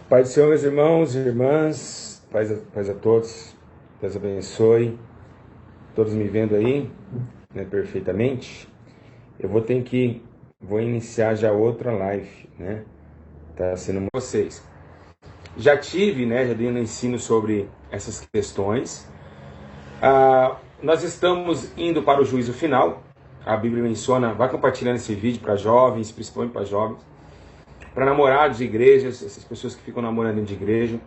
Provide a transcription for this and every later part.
Pai do Senhor, meus irmãos e irmãs, paz a todos, Deus abençoe, todos me vendo aí, né, perfeitamente. Eu vou iniciar já outra live, né, tá sendo vocês. Já dei um ensino sobre essas questões. Nós estamos indo para o juízo final, a Bíblia menciona, vai compartilhando esse vídeo para jovens, principalmente para jovens, para namorados de igrejas, essas pessoas que ficam namorando dentro de igreja.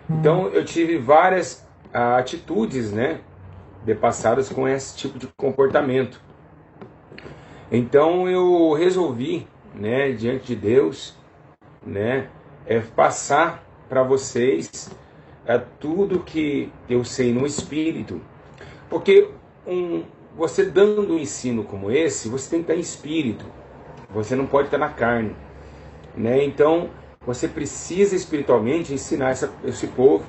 Então eu tive várias atitudes, né, depassadas com esse tipo de comportamento. Então eu resolvi, né, diante de Deus, né, passar para vocês tudo que eu sei no Espírito. Porque você dando um ensino como esse, você tem que estar em Espírito. Você não pode estar na carne, né? Então você precisa espiritualmente ensinar esse povo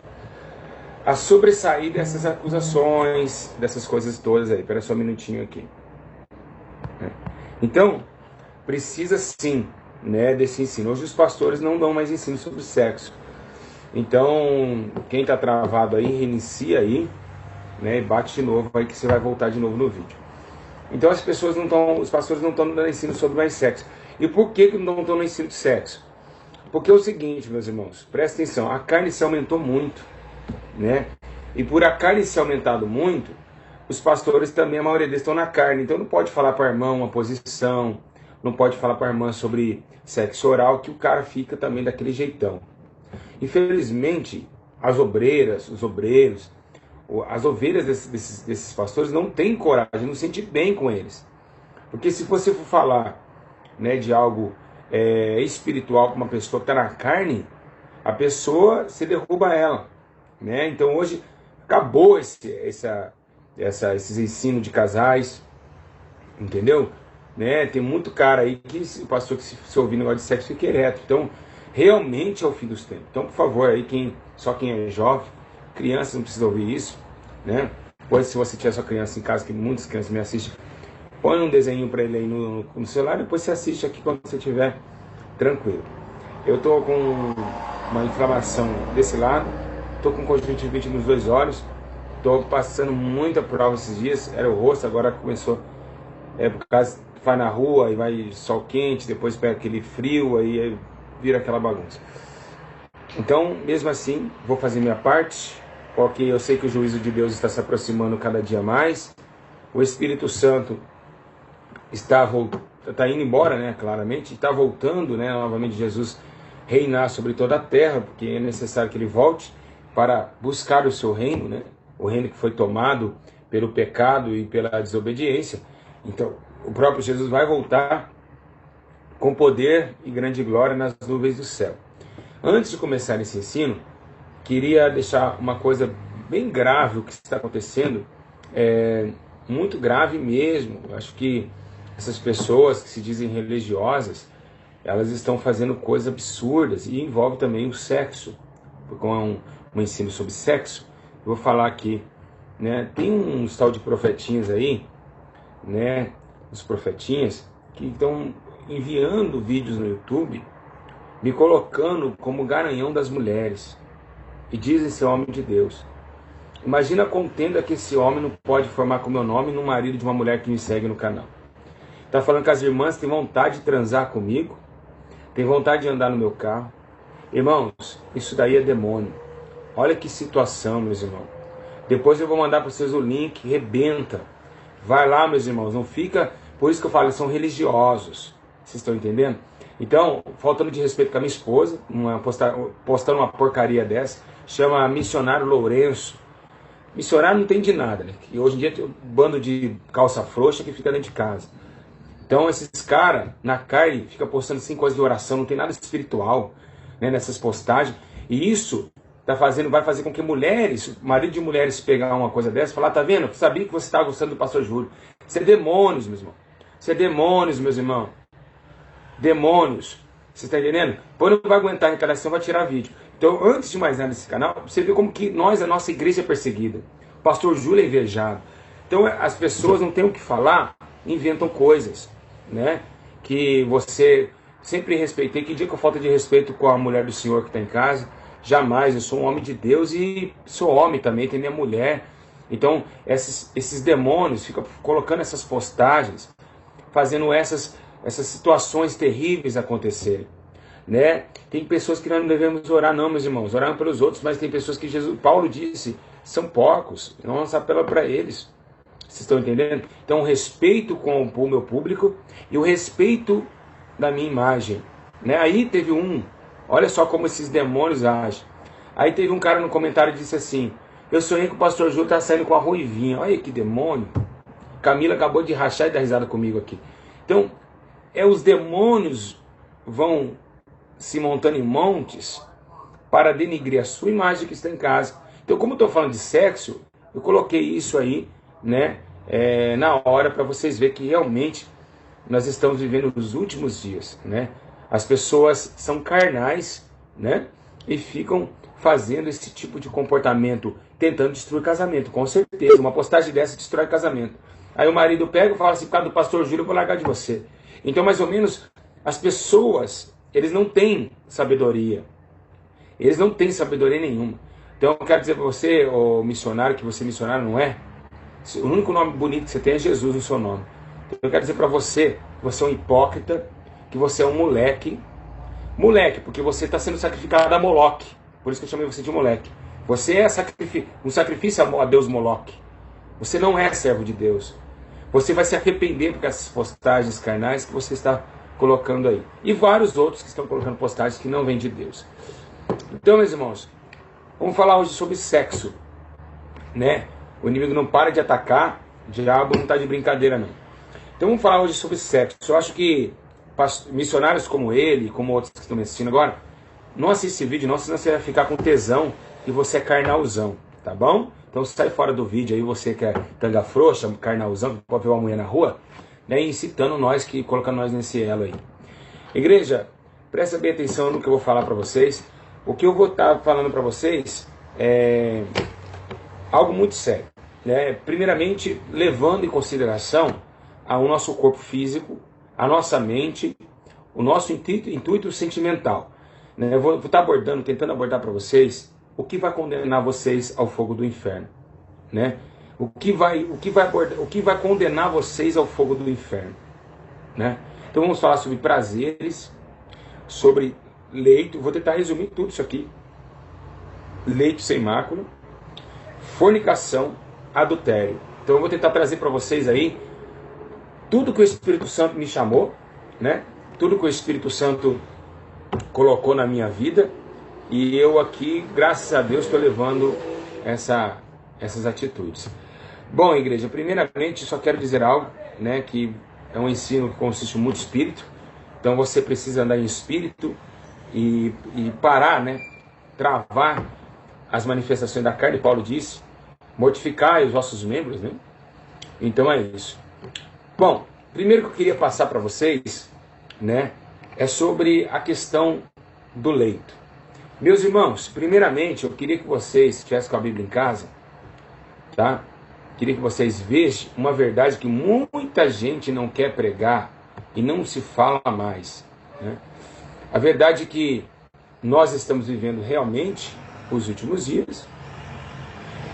a sobressair dessas acusações, dessas coisas todas aí. Espera só um minutinho aqui. Então, precisa sim, né, desse ensino. Hoje os pastores não dão mais ensino sobre sexo. Então, quem está travado aí, reinicia aí, né, e bate de novo aí que você vai voltar de novo no vídeo. Então os pastores não estão dando ensino sobre mais sexo. E por que não estão no ensino de sexo? Porque é o seguinte, meus irmãos, presta atenção, a carne se aumentou muito, né? E por a carne se aumentado muito, os pastores também, a maioria deles estão na carne. Então não pode falar para a irmã uma posição, não pode falar para a irmã sobre sexo oral, que o cara fica também daquele jeitão. Infelizmente, as obreiras, os obreiros, as ovelhas desses pastores não têm coragem, não se sente bem com eles. Porque se você for falar, né, de algo espiritual com uma pessoa que está na carne, a pessoa se derruba ela, né? Então hoje acabou esses ensinos de casais, entendeu? Né? Tem muito cara aí que o pastor que se ouvir negócio de sexo fica ereto. Então realmente é o fim dos tempos. Então, por favor, aí só quem é jovem, crianças não precisa ouvir isso, né? Depois, se você tiver sua criança em casa, que muitas crianças me assistem, põe um desenho para ele aí no celular, depois você assiste aqui quando você estiver tranquilo. Eu tô com uma inflamação desse lado, tô com conjuntivite nos dois olhos, tô passando muita prova esses dias, era o rosto, agora começou, por causa vai na rua e vai sol quente, depois pega aquele frio, aí vira aquela bagunça. Então, mesmo assim, vou fazer minha parte, porque eu sei que o juízo de Deus está se aproximando cada dia mais. O Espírito Santo está indo embora, né, claramente, está voltando, né, novamente Jesus reinar sobre toda a terra, porque é necessário que ele volte para buscar o seu reino, né, o reino que foi tomado pelo pecado e pela desobediência. Então, o próprio Jesus vai voltar com poder e grande glória nas nuvens do céu. Antes de começar esse ensino, queria deixar uma coisa bem grave, o que está acontecendo, muito grave mesmo. Eu acho que essas pessoas que se dizem religiosas, elas estão fazendo coisas absurdas e envolve também o sexo, com um ensino sobre sexo. Eu vou falar aqui, né? Tem uns tal de profetinhas aí, né? Os profetinhas que estão enviando vídeos no YouTube, me colocando como garanhão das mulheres, e dizem ser homem de Deus. Imagina a contenda que esse homem não pode formar com o meu nome no marido de uma mulher que me segue no canal. Está falando que as irmãs têm vontade de transar comigo, têm vontade de andar no meu carro. Irmãos, isso daí é demônio. Olha que situação, meus irmãos. Depois eu vou mandar para vocês o link, rebenta. Vai lá, meus irmãos, não fica... Por isso que eu falo, eles são religiosos. Vocês estão entendendo? Então, faltando de respeito com a minha esposa, postando uma porcaria dessa, chama Missionário Lourenço. Missionário não tem de nada, né? E hoje em dia tem um bando de calça frouxa que fica dentro de casa. Então esses caras, na carne, ficam postando 5 coisas de oração, não tem nada espiritual, né, nessas postagens. E isso vai fazer com que mulheres, marido de mulheres, pegar uma coisa dessa e falar, tá vendo? Eu sabia que você estava gostando do pastor Júlio. Isso é demônios, meus irmãos. Isso é demônios, meus irmãos. Demônios. Você está entendendo? Depois não vai aguentar a interação, vai tirar vídeo. Então, antes de mais nada nesse canal, você vê como que a nossa igreja é perseguida. O pastor Júlio é invejado. Então, as pessoas não têm o que falar, inventam coisas, né? Que você sempre respeitei. Que dia que eu falta de respeito com a mulher do Senhor que está em casa? Jamais, eu sou um homem de Deus e sou homem também, tem minha mulher. Então, esses demônios ficam colocando essas postagens, fazendo essas situações terríveis acontecerem, né? Tem pessoas que nós não devemos orar não, meus irmãos, orar pelos outros, mas tem pessoas que Paulo disse, são porcos, não nos apela para eles. Vocês estão entendendo? Então, o respeito com o meu público e o respeito da minha imagem, né? Aí teve olha só como esses demônios agem. Aí teve um cara no comentário que disse assim, eu sonhei que o pastor Júlio tá saindo com a ruivinha. Olha que demônio. Camila acabou de rachar e dar risada comigo aqui. Então, os demônios vão se montando em montes para denigrir a sua imagem que está em casa. Então, como eu estou falando de sexo, eu coloquei isso aí, né, na hora para vocês verem que realmente nós estamos vivendo os últimos dias, né? As pessoas são carnais, né? E ficam fazendo esse tipo de comportamento, tentando destruir casamento, com certeza. Uma postagem dessa destrói casamento. Aí o marido pega e fala assim, por causa do pastor Júlio, eu vou largar de você. Então, mais ou menos, as pessoas, eles não têm sabedoria. Eles não têm sabedoria nenhuma. Então, eu quero dizer para você, ô missionário, que você missionário não é. O único nome bonito que você tem é Jesus no seu nome. Então, eu quero dizer para você que você é um hipócrita, que você é um moleque. Moleque, porque você está sendo sacrificado a Moloque. Por isso que eu chamei você de moleque. Você é um sacrifício a Deus Moloque. Você não é servo de Deus. Você vai se arrepender por essas postagens carnais que você está colocando aí. E vários outros que estão colocando postagens que não vêm de Deus. Então, meus irmãos, vamos falar hoje sobre sexo, né? O inimigo não para de atacar, o diabo não está de brincadeira não. Então vamos falar hoje sobre sexo. Eu acho que missionários como ele, como outros que estão me assistindo agora, não assiste esse vídeo não, senão você vai ficar com tesão e você é carnalzão, tá bom? Então sai fora do vídeo aí, você que é tanga frouxa, carnalzão, que pode ver uma mulher na rua, né, incitando nós, colocando nós nesse elo aí. Igreja, presta bem atenção no que eu vou falar para vocês. O que eu vou estar falando para vocês é algo muito sério, né? Primeiramente, levando em consideração o nosso corpo físico, a nossa mente, o nosso intuito sentimental, né? Eu vou estar tentando abordar para vocês o que vai condenar vocês ao fogo do inferno, né? O que vai condenar vocês ao fogo do inferno, né? Então vamos falar sobre prazeres, sobre leito, vou tentar resumir tudo isso aqui. Leito sem mácula, fornicação, adultério. Então eu vou tentar trazer para vocês aí tudo que o Espírito Santo me chamou, né? Tudo que o Espírito Santo colocou na minha vida, e eu aqui, graças a Deus, estou levando essas atitudes. Bom, igreja, primeiramente só quero dizer algo, né, que é um ensino que consiste muito em espírito. Então você precisa andar em espírito e parar, né, travar as manifestações da carne. Paulo disse, mortificai os vossos membros, né? Então é isso. Bom, primeiro que eu queria passar para vocês, né, é sobre a questão do leito. Meus irmãos, primeiramente eu queria que vocês estivessem com a Bíblia em casa, tá? Queria que vocês vejam uma verdade que muita gente não quer pregar e não se fala mais, né? A verdade é que nós estamos vivendo realmente os últimos dias.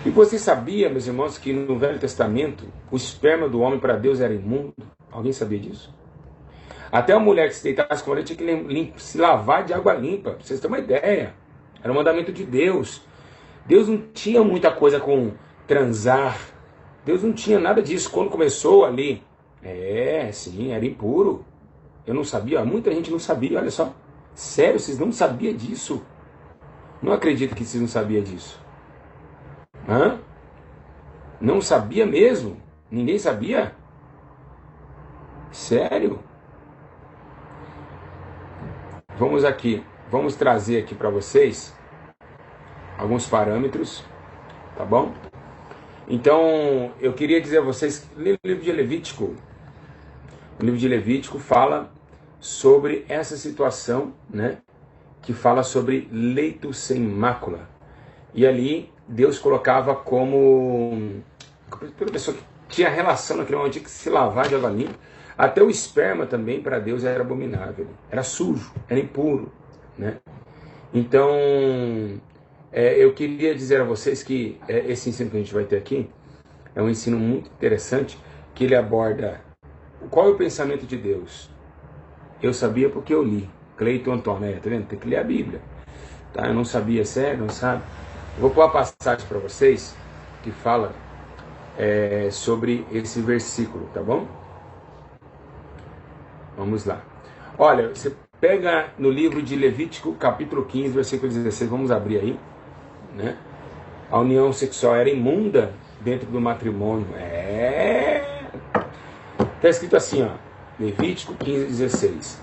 E você sabia, meus irmãos, que no Velho Testamento o esperma do homem para Deus era imundo? Alguém sabia disso? Até a mulher que se deitasse com ele tinha que se lavar de água limpa. Pra vocês terem uma ideia. Era um mandamento de Deus. Deus não tinha muita coisa com transar. Deus não tinha nada disso. Quando começou ali, sim, era impuro. Eu não sabia, muita gente não sabia, olha só. Sério, vocês não sabiam disso? Não acredito que vocês não sabiam disso. Hã? Não sabia mesmo? Ninguém sabia? Sério? Vamos trazer aqui para vocês alguns parâmetros, tá bom? Então, eu queria dizer a vocês que o livro de Levítico, o livro de Levítico fala sobre essa situação, né? Que fala sobre leito sem mácula. E ali Deus colocava como toda pessoa que tinha relação naquele momento tinha que se lavar de água limpa. Até o esperma também para Deus era abominável, era sujo, era impuro, né? Então, eu queria dizer a vocês que esse ensino que a gente vai ter aqui é um ensino muito interessante, que ele aborda qual é o pensamento de Deus. Eu sabia porque eu li. Cleiton Antônio, tá vendo? Tem que ler a Bíblia. Tá? Eu não sabia, sério, não sabe? Eu vou pôr uma passagem para vocês que fala sobre esse versículo, tá bom? Vamos lá. Olha, você pega no livro de Levítico, capítulo 15, versículo 16, vamos abrir aí, né? A união sexual era imunda dentro do matrimônio. Está escrito assim, ó, Levítico 15, 16.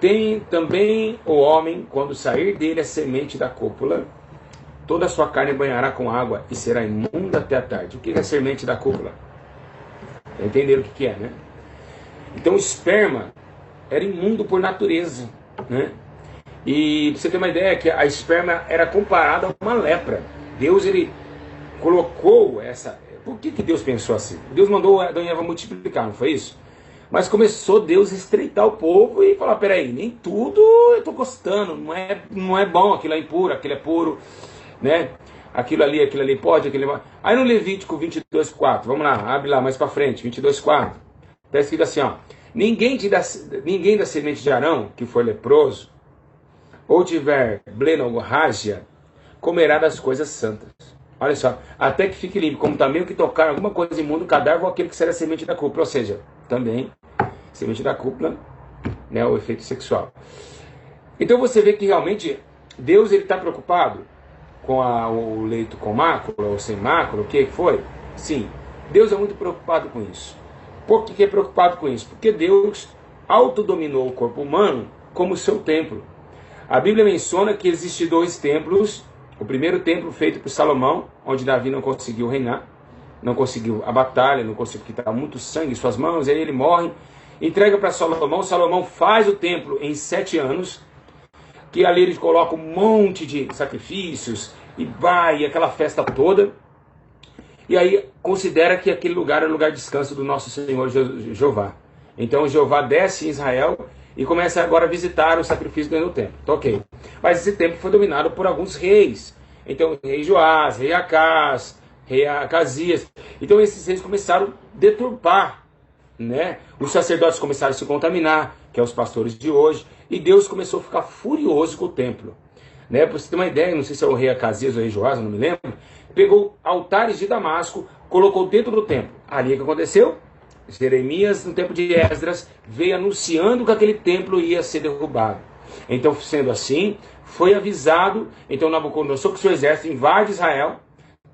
Tem também o homem, quando sair dele a semente da cópula, toda a sua carne banhará com água e será imunda até a tarde. O que é a semente da cópula? Entenderam o que é, né? Então o esperma era imundo por natureza, né? E pra você ter uma ideia, que a esperma era comparada a uma lepra. Deus, ele colocou essa... Por que Deus pensou assim? Deus mandou Adão e Eva multiplicar, não foi isso? Mas começou Deus a estreitar o povo e falar, peraí, nem tudo eu estou gostando, não é bom, aquilo é impuro, aquilo é puro, né? Aquilo ali pode, aquilo ali... Aí no Levítico 22:4, vamos lá, abre lá mais para frente, 22:4, está escrito assim, ó, ninguém da semente de Arão, que for leproso, ou tiver blenorrágia, comerá das coisas santas. Olha só, até que fique limpo, como também o que tocar alguma coisa imunda, o cadáver ou aquele que será semente da cúpula. Ou seja, também, semente da cúpula, né, o efeito sexual. Então você vê que realmente Deus está preocupado com o leito com mácula ou sem mácula, o que foi? Sim, Deus é muito preocupado com isso. Por que é preocupado com isso? Porque Deus autodominou o corpo humano como seu templo. A Bíblia menciona que existem 2 templos. O primeiro templo feito por Salomão, onde Davi não conseguiu reinar, não conseguiu a batalha, não conseguiu quitar muito sangue em suas mãos, aí ele morre, entrega para Salomão, Salomão faz o templo em 7 anos, que ali ele coloca um monte de sacrifícios, e vai, aquela festa toda, e aí considera que aquele lugar é o lugar de descanso do nosso Senhor Jeová. Então Jeová desce em Israel, e começa agora a visitar o sacrifício dentro do templo. Então, ok. Mas esse templo foi dominado por alguns reis. Então, rei Joás, rei Acás, rei Acasias. Então, esses reis começaram a deturpar, né? Os sacerdotes começaram a se contaminar, que é os pastores de hoje. E Deus começou a ficar furioso com o templo. Né? Para você ter uma ideia, não sei se é o rei Acasias ou o rei Joás, não me lembro. Pegou altares de Damasco, colocou dentro do templo. Ali o que aconteceu? Jeremias, no tempo de Esdras, veio anunciando que aquele templo ia ser derrubado. Então, sendo assim, foi avisado. Então, Nabucodonosor, com seu exército, invade Israel,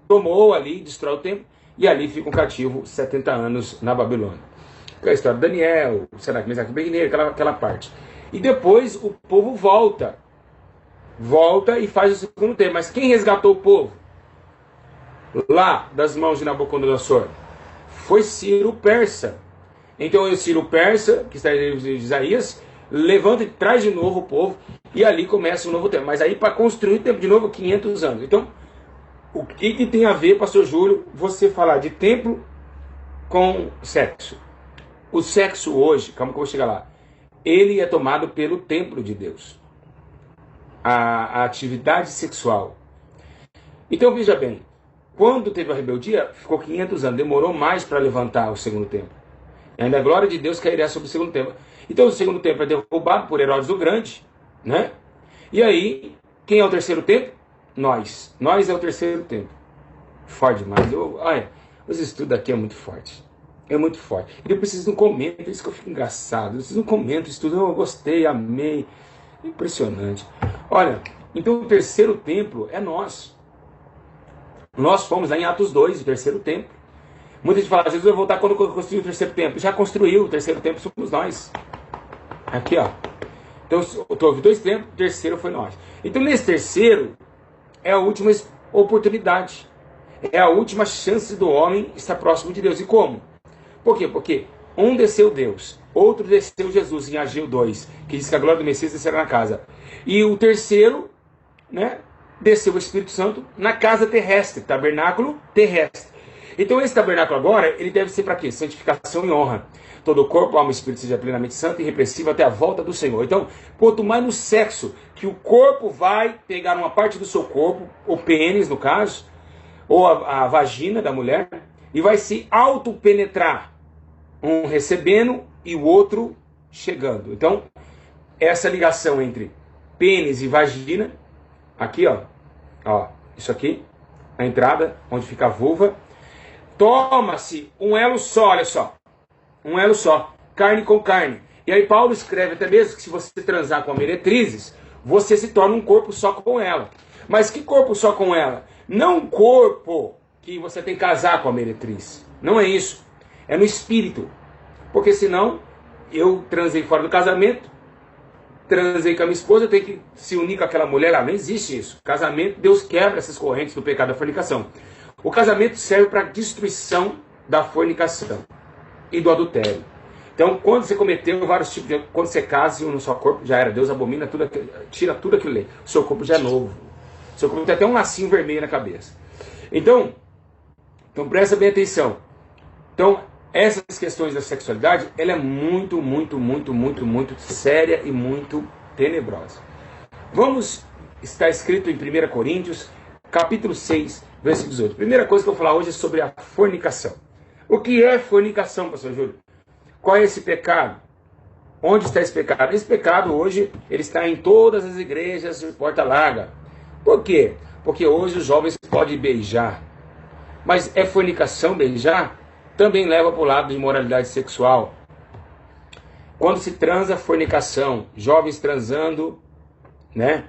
tomou ali, destrói o templo, e ali fica um cativo 70 anos na Babilônia. Aquela história de Daniel, será que Mesaque e Abednego, aquela parte. E depois o povo volta e faz o segundo templo. Mas quem resgatou o povo? Lá, das mãos de Nabucodonosor, foi Ciro Persa. Então o Ciro Persa, que está em livro de Isaías, levanta e traz de novo o povo, e ali começa um novo tempo. Mas aí para construir o templo de novo, 500 anos. Então, o que tem a ver, pastor Júlio, você falar de templo com sexo? O sexo hoje, calma que eu vou chegar lá, ele é tomado pelo templo de Deus. A atividade sexual. Então veja bem, quando teve a rebeldia, ficou 500 anos, demorou mais para levantar o segundo templo. E ainda a glória de Deus cairia sobre o segundo templo. Então o segundo templo é derrubado por Herodes o Grande, né? E aí, quem é o terceiro templo? Nós. Nós é o terceiro templo. Forte demais. Olha, os estudos aqui é muito forte. É muito forte. E eu preciso de um comento, isso que eu fico engraçado. Eu preciso de um comento, estudo, eu gostei, amei. Impressionante. Olha, então o terceiro templo é nós. Nós fomos lá em Atos 2, o terceiro templo. Muita gente fala, Jesus vai voltar quando construiu o terceiro templo. Já construiu o terceiro templo, somos nós. Aqui, ó. Então, houve 2 templos, o terceiro foi nós. Então, nesse terceiro, é a última oportunidade. É a última chance do homem estar próximo de Deus. E como? Por quê? Porque um desceu Deus, outro desceu Jesus, em Ageu 2, que diz que a glória do Messias descerá na casa. E o terceiro, né, desceu o Espírito Santo na casa terrestre, tabernáculo terrestre. Então esse tabernáculo agora, ele deve ser para quê? Santificação e honra. todo o corpo, alma e espírito seja plenamente santo e irrepreensível até a volta do Senhor. Então, quanto mais no sexo, que o corpo vai pegar uma parte do seu corpo, o pênis no caso, ou a vagina da mulher, e vai se autopenetrar, um recebendo e o outro chegando. Então, essa ligação entre pênis e vagina, aqui ó, isso aqui, a entrada, onde fica a vulva, toma-se um elo só, olha só, um elo só, carne com carne. E aí Paulo escreve até mesmo que se você transar com a meretrizes, você se torna um corpo só com ela. Mas que corpo só com ela? Não um corpo que você tem que casar com a meretriz. Não é isso. É no espírito. Porque senão, eu transei fora do casamento, transei com a minha esposa, eu tenho que se unir com aquela mulher lá. Não existe isso. Casamento, Deus quebra essas correntes do pecado da fornicação. O casamento serve para a destruição da fornicação e do adultério. Então, quando você cometeu vários tipos de... Quando você casa no seu corpo, já era. Deus abomina tudo, tira tudo aquilo ali. O seu corpo já é novo. O seu corpo tem até um lacinho vermelho na cabeça. Então presta bem atenção. Então, essas questões da sexualidade, ela é muito, muito, muito, muito, muito séria e muito tenebrosa. Está escrito em 1 Coríntios, capítulo 6, versículo 18. Primeira coisa que eu vou falar hoje é sobre a fornicação. O que é fornicação, pastor Júlio? Qual é esse pecado? Onde está esse pecado? Esse pecado hoje, ele está em todas as igrejas de porta larga. Por quê? Porque hoje os jovens podem beijar. Mas é fornicação beijar? Também leva para o lado de imoralidade sexual. Quando se transa, fornicação. Jovens transando, né?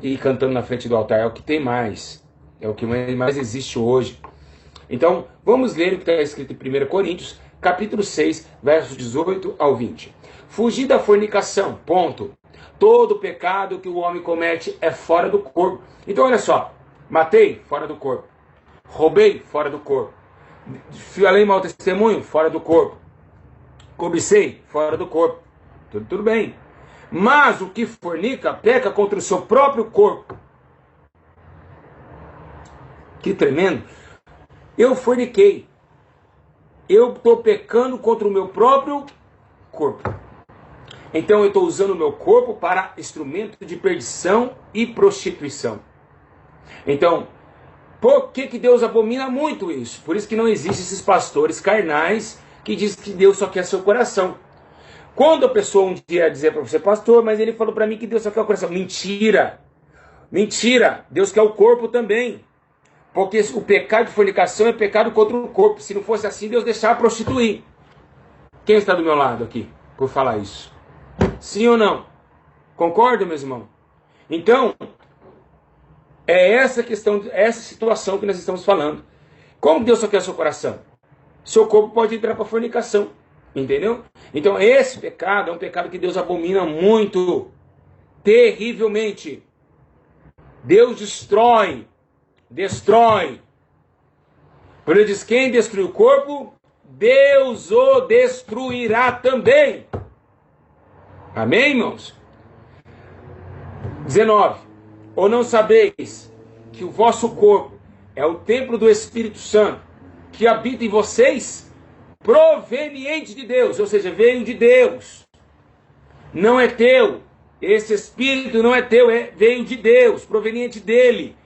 E cantando na frente do altar. É o que tem mais. É o que mais existe hoje. Então, vamos ler o que está escrito em 1 Coríntios, capítulo 6, versos 18 ao 20. Fugir da fornicação, ponto. Todo pecado que o homem comete é fora do corpo. Então, olha só. Matei, fora do corpo. Roubei, fora do corpo. Falei mau testemunho, fora do corpo. Cobicei, fora do corpo. Tudo bem. Mas o que fornica, peca contra o seu próprio corpo. Que tremendo. Eu forniquei. Eu estou pecando contra o meu próprio corpo. Então eu estou usando o meu corpo para instrumento de perdição e prostituição. Então, por que Deus abomina muito isso? Por isso que não existem esses pastores carnais que dizem que Deus só quer seu coração. Quando a pessoa um dia dizer para você, pastor, mas ele falou para mim que Deus só quer o coração. Mentira! Mentira! Deus quer o corpo também. Porque o pecado de fornicação é pecado contra o corpo. Se não fosse assim, Deus deixava prostituir. Quem está do meu lado aqui por falar isso? Sim ou não? Concorda, meus irmãos? Então, é essa questão, essa situação que nós estamos falando. Como Deus só quer o seu coração? Seu corpo pode entrar para fornicação. Entendeu? Então, esse pecado é um pecado que Deus abomina muito. Terrivelmente. Deus destrói. Quando ele diz, quem destruir o corpo, Deus o destruirá também. Amém, irmãos? 19. Ou não sabeis que o vosso corpo é o templo do Espírito Santo, que habita em vocês, proveniente de Deus, ou seja, veio de Deus. Não é teu. Esse Espírito não é teu, veio de Deus, proveniente dele.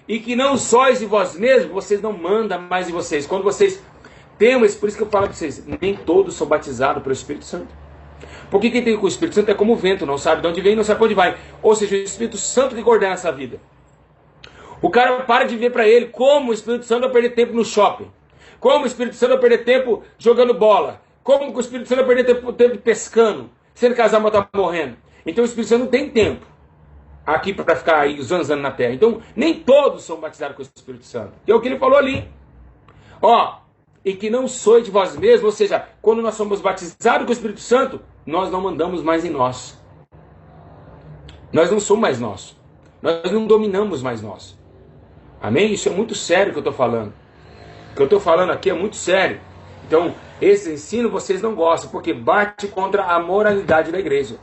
E que não sois de vós mesmos, vocês não mandam mais de vocês. Quando vocês têm, por isso que eu falo para vocês, nem todos são batizados pelo Espírito Santo. Porque quem tem com o Espírito Santo é como o vento, não sabe de onde vem, não sabe para onde vai. Ou seja, o Espírito Santo que coordena essa vida. O cara para de ver para ele como o Espírito Santo vai perder tempo no shopping. Como o Espírito Santo vai perder tempo jogando bola. Como o Espírito Santo vai perder tempo pescando. Sendo que as almas estão morrendo. Então o Espírito Santo não tem tempo aqui para ficar aí zanzando na terra. Então, nem todos são batizados com o Espírito Santo. Que é o que ele falou ali. E que não sois de vós mesmos, ou seja, quando nós somos batizados com o Espírito Santo, nós não mandamos mais em nós. Nós não somos mais nós. Nós não dominamos mais nós. Amém? Isso é muito sério que eu estou falando. O que eu estou falando aqui é muito sério. Então, esse ensino vocês não gostam, porque bate contra a moralidade da igreja.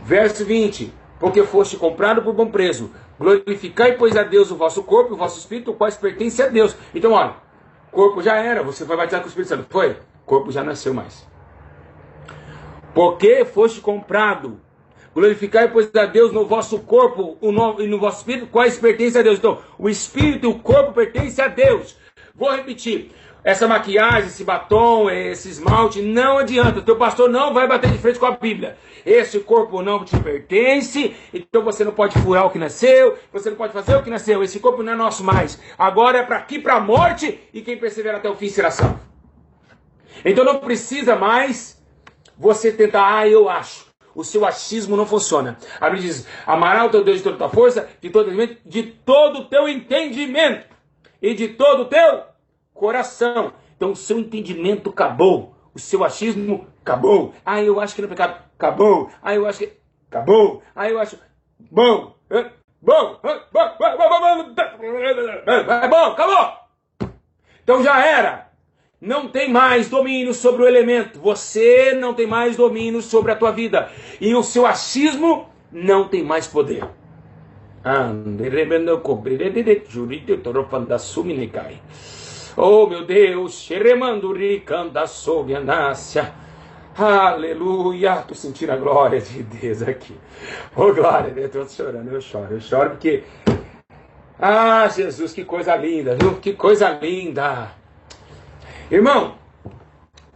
Verso 20. Porque foste comprado por bom preço. Glorificai, pois, a Deus o vosso corpo e o vosso espírito, o qual pertence a Deus. Então, olha, corpo já era, você foi batizado com o Espírito Santo. Foi? corpo já nasceu mais. Porque foste comprado. Glorificai, pois, a Deus no vosso corpo e no vosso espírito, quais pertencem a Deus. Então, o espírito e o corpo pertencem a Deus. Vou repetir. Essa maquiagem, esse batom, esse esmalte, não adianta. O teu pastor não vai bater de frente com a Bíblia. Esse corpo não te pertence, então você não pode furar o que nasceu, você não pode fazer o que nasceu. Esse corpo não é nosso mais. Agora é para aqui, para a morte, e quem persevera até o fim será salvo. Então não precisa mais você tentar, eu acho. O seu achismo não funciona. A Bíblia diz, amará o teu Deus de toda a tua força, de todo o teu entendimento e de todo o teu coração. Então o seu entendimento acabou. O seu achismo acabou. Eu acho que não é pecado. Acabou. Eu acho que... Acabou. Eu acho... Bom. Bom. Acabou. Então já era. Não tem mais domínio sobre o elemento. Você não tem mais domínio sobre a tua vida. E o seu achismo não tem mais poder. Oh, meu Deus. Aleluia. Estou sentindo a glória de Deus aqui. Oh, glória. Eu estou chorando. Eu choro porque... Jesus, que coisa linda, viu? Que coisa linda. Irmão,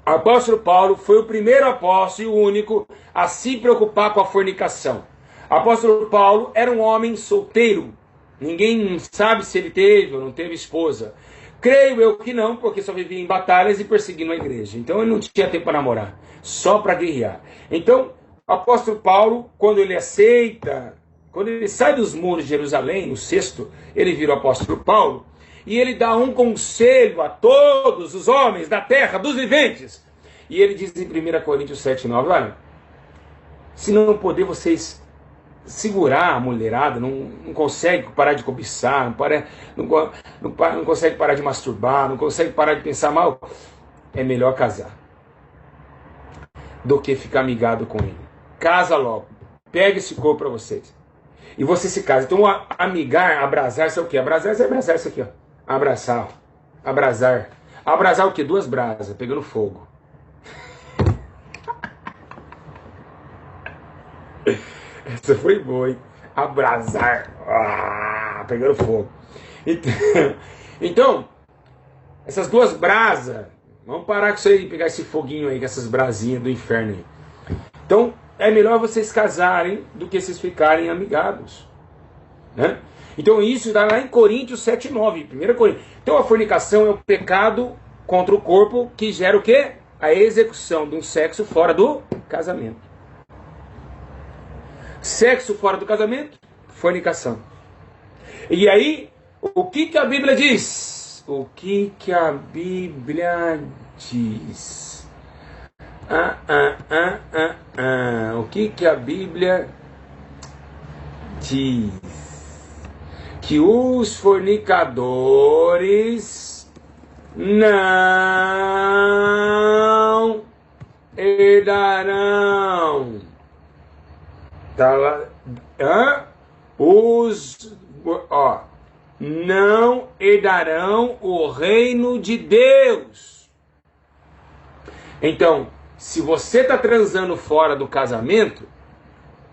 o apóstolo Paulo foi o primeiro apóstolo e o único a se preocupar com a fornicação. O apóstolo Paulo era um homem solteiro. Ninguém sabe se ele teve ou não teve esposa. Creio eu que não, porque só vivia em batalhas e perseguindo a igreja. Então ele não tinha tempo para namorar, só para guerrear. Então, o apóstolo Paulo, quando ele sai dos muros de Jerusalém, no sexto, ele vira o apóstolo Paulo. E ele dá um conselho a todos os homens da terra, dos viventes. E ele diz em 1 Coríntios 7:9, olha, se não poder vocês segurar a mulherada, não consegue parar de cobiçar, não consegue parar de masturbar, não consegue parar de pensar mal, é melhor casar do que ficar amigado com ele. Casa logo, pega esse corpo para vocês. E você se casa. Então, amigar, abrasar, isso é o quê? Abrasar isso aqui, ó. Abraçar, abrasar. Abrasar o quê? 2 brasas, pegando fogo. Essa foi boa, hein? Abrasar, pegando fogo. Então, essas 2 brasas, vamos parar com isso aí, pegar esse foguinho aí, com essas brasinhas do inferno aí. Então, é melhor vocês casarem do que vocês ficarem amigados, né? Então isso está lá em Coríntios 7:9, 1 Coríntios. Então a fornicação é o pecado contra o corpo que gera o quê? A execução de um sexo fora do casamento. Sexo fora do casamento, fornicação. E aí, o que a Bíblia diz? O que a Bíblia diz? O que a Bíblia diz? Que os fornicadores não herdarão. Tá lá. Não herdarão o reino de Deus. Então, se você está transando fora do casamento,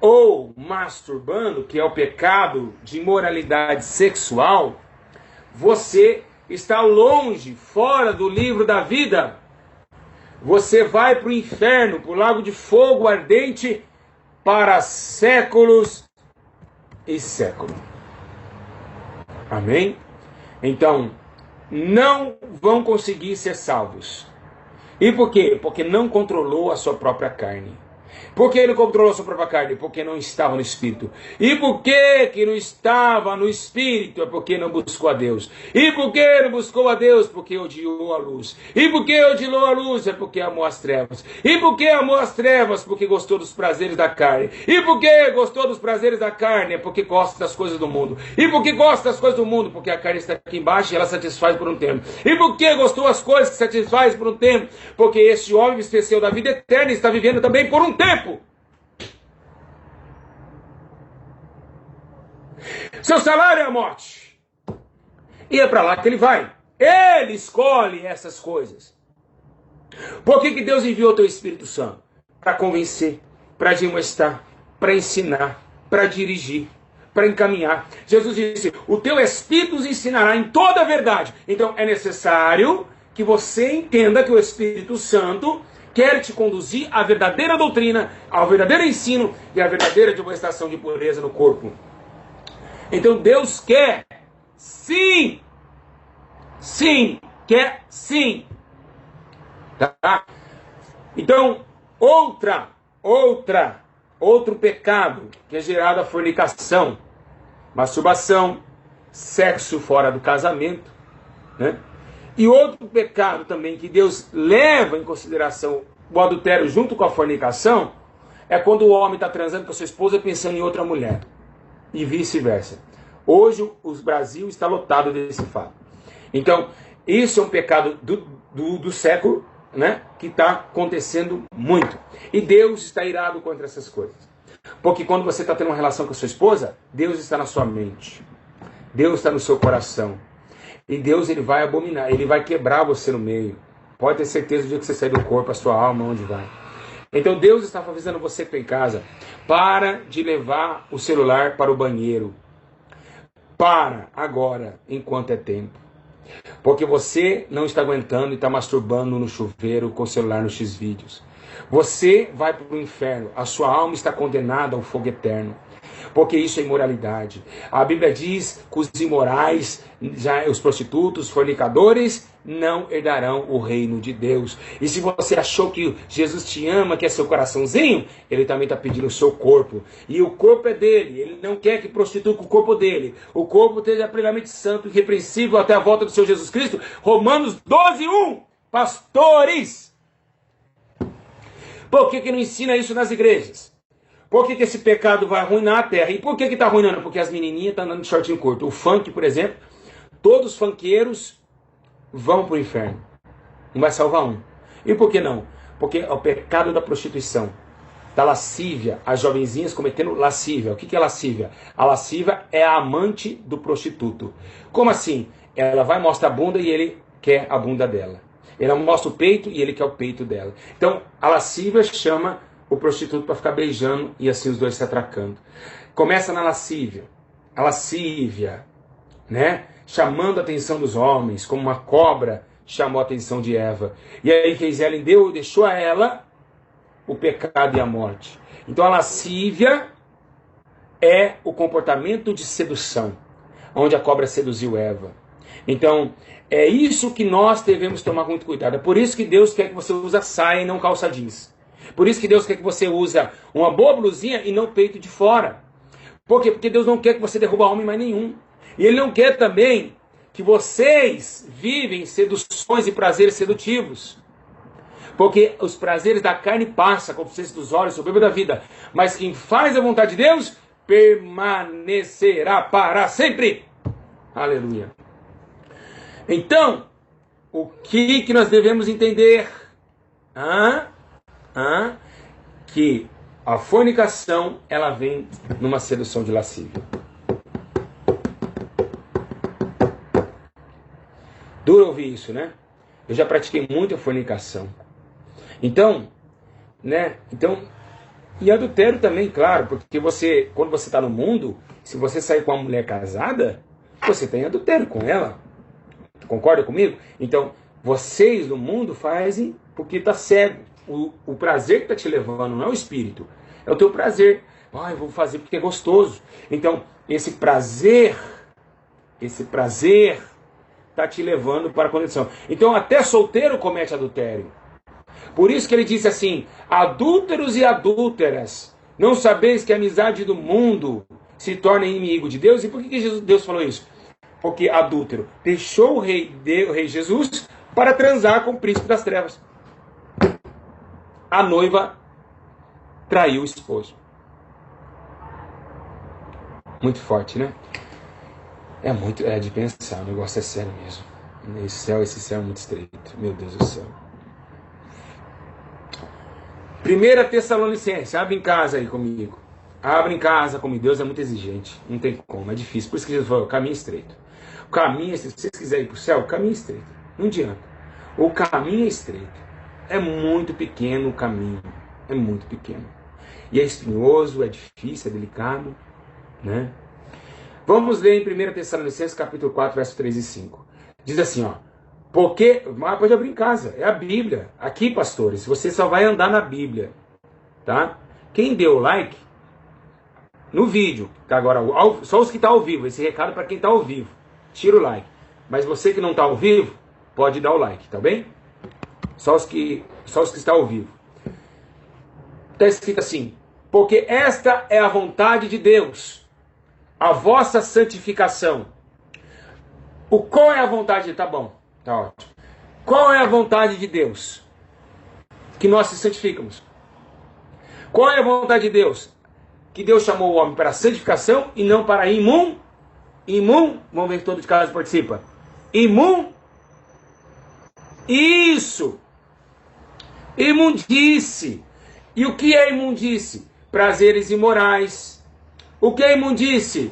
ou masturbando, que é o pecado de imoralidade sexual, você está longe, fora do livro da vida. Você vai para o inferno, para o lago de fogo ardente, para séculos e séculos. Amém? Então, não vão conseguir ser salvos. E por quê? Porque não controlou a sua própria carne. Por que ele controlou a sua própria carne? Porque não estava no Espírito. E por que não estava no Espírito? É porque não buscou a Deus. E por que não buscou a Deus? Porque odiou a luz. E por que odiou a luz? É porque amou as trevas. E por que amou as trevas? Porque gostou dos prazeres da carne. E por que gostou dos prazeres da carne? É porque gosta das coisas do mundo. E por que gosta das coisas do mundo? Porque a carne está aqui embaixo e ela satisfaz por um tempo. E por que gostou das coisas que satisfaz por um tempo? Porque esse homem esqueceu da vida eterna e está vivendo também por um tempo. Seu salário é a morte. E é para lá que ele vai. Ele escolhe essas coisas. Por que Deus enviou o teu Espírito Santo? Para convencer, para admoestar, para ensinar, para dirigir, para encaminhar. Jesus disse, o teu Espírito os ensinará em toda a verdade. Então é necessário que você entenda que o Espírito Santo quer te conduzir à verdadeira doutrina, ao verdadeiro ensino e à verdadeira demonstração de pureza no corpo. Então Deus quer, sim, quer sim. Tá? Então, outro pecado que é gerado a fornicação, masturbação, sexo fora do casamento, né? E outro pecado também que Deus leva em consideração o adultério junto com a fornicação é quando o homem está transando com a sua esposa pensando em outra mulher e vice-versa. Hoje o Brasil está lotado desse fato. Então, isso é um pecado do século, né, que está acontecendo muito. E Deus está irado contra essas coisas. Porque quando você está tendo uma relação com a sua esposa, Deus está na sua mente. Deus está no seu coração. E Deus, ele vai abominar, ele vai quebrar você no meio. Pode ter certeza do dia que você sair do corpo, a sua alma, onde vai. Então Deus está avisando você que está em casa, para de levar o celular para o banheiro. Para agora, enquanto é tempo. Porque você não está aguentando e está masturbando no chuveiro com o celular nos X-Vídeos. Você vai para o inferno. A sua alma está condenada ao fogo eterno. Porque isso é imoralidade. A Bíblia diz que os imorais, já os prostitutos, os fornicadores, não herdarão o reino de Deus. E se você achou que Jesus te ama, que é seu coraçãozinho, ele também está pedindo o seu corpo. E o corpo é dele. Ele não quer que prostitua com o corpo dele. O corpo esteja plenamente santo e irrepreensível até a volta do Senhor Jesus Cristo. Romanos 12:1. Pastores! Por que não ensina isso nas igrejas? Por que esse pecado vai arruinar a terra? E por que está arruinando? Porque as menininhas estão andando de shortinho curto. O funk, por exemplo, todos os funkeiros vão para o inferno. Não vai salvar um. E por que não? Porque é o pecado da prostituição, da lascívia, as jovenzinhas cometendo lascívia. O que é lascívia? A lascívia é a amante do prostituto. Como assim? Ela vai mostrar a bunda e ele quer a bunda dela. Ela mostra o peito e ele quer o peito dela. Então, a lascívia chama o prostituto para ficar beijando e assim os dois se atracando. Começa na lascívia. A lascívia, né? Chamando a atenção dos homens, como uma cobra chamou a atenção de Eva. E aí fez ela e deixou a ela o pecado e a morte. Então a lascívia é o comportamento de sedução, onde a cobra seduziu Eva. Então, é isso que nós devemos tomar muito cuidado. É por isso que Deus quer que você use saia e não calça jeans. Por isso que Deus quer que você use uma boa blusinha e não peito de fora. Por quê? Porque Deus não quer que você derruba homem mais nenhum. E Ele não quer também que vocês vivem seduções e prazeres sedutivos. Porque os prazeres da carne passam, como vocês dos olhos, soberba da vida. Mas quem faz a vontade de Deus, permanecerá para sempre. Aleluia. Então, o que nós devemos entender? Que a fornicação, ela vem numa sedução de lascívia. Duro ouvir isso, né? Eu já pratiquei muita fornicação. Então, né? E adultério também, claro, porque quando você está no mundo, se você sair com uma mulher casada, você tem adultério com ela. Concorda comigo? Então, vocês no mundo fazem porque está cego. O prazer que está te levando não é o espírito, é o teu prazer. Eu vou fazer porque é gostoso. Então, esse prazer está te levando para a condenação. Então, até solteiro comete adultério. Por isso que ele disse assim: adúlteros e adúlteras, não sabeis que a amizade do mundo se torna inimigo de Deus? E por que Deus falou isso? Porque adúltero deixou o rei Jesus para transar com o príncipe das trevas. A noiva traiu o esposo. Muito forte, né? É de pensar, o negócio é sério mesmo. Esse céu é muito estreito. Meu Deus do céu. 1 Tessalonicenses, abre em casa aí comigo. Abre em casa comigo. Deus é muito exigente. Não tem como, é difícil. Por isso que Jesus falou, caminho estreito. O caminho, se vocês quiserem ir para o céu, o caminho é estreito. Não adianta. O caminho é estreito. é muito pequeno o caminho. É muito pequeno. E é espinhoso, é difícil, é delicado, né? Vamos ler em 1 Tessalonicenses capítulo 4, versos 3 e 5. Diz assim, ó. Porque, pode abrir em casa, é a Bíblia. Aqui, pastores, você só vai andar na Bíblia, tá? Quem deu like no vídeo, tá agora, só os que estão ao vivo, esse recado para quem está ao vivo, tira o like. Mas você que não está ao vivo, pode dar o like, tá bem? Só os que estão ao vivo. Está escrito assim, porque esta é a vontade de Deus, a vossa santificação. Qual é a vontade? Tá bom, tá ótimo. Qual é a vontade de Deus? Que nós se santificamos. Qual é a vontade de Deus? Que Deus chamou o homem para a santificação e não para vamos ver que todo de casa participa. Isso! Imundice. E o que é imundice? Prazeres imorais. O que é imundice?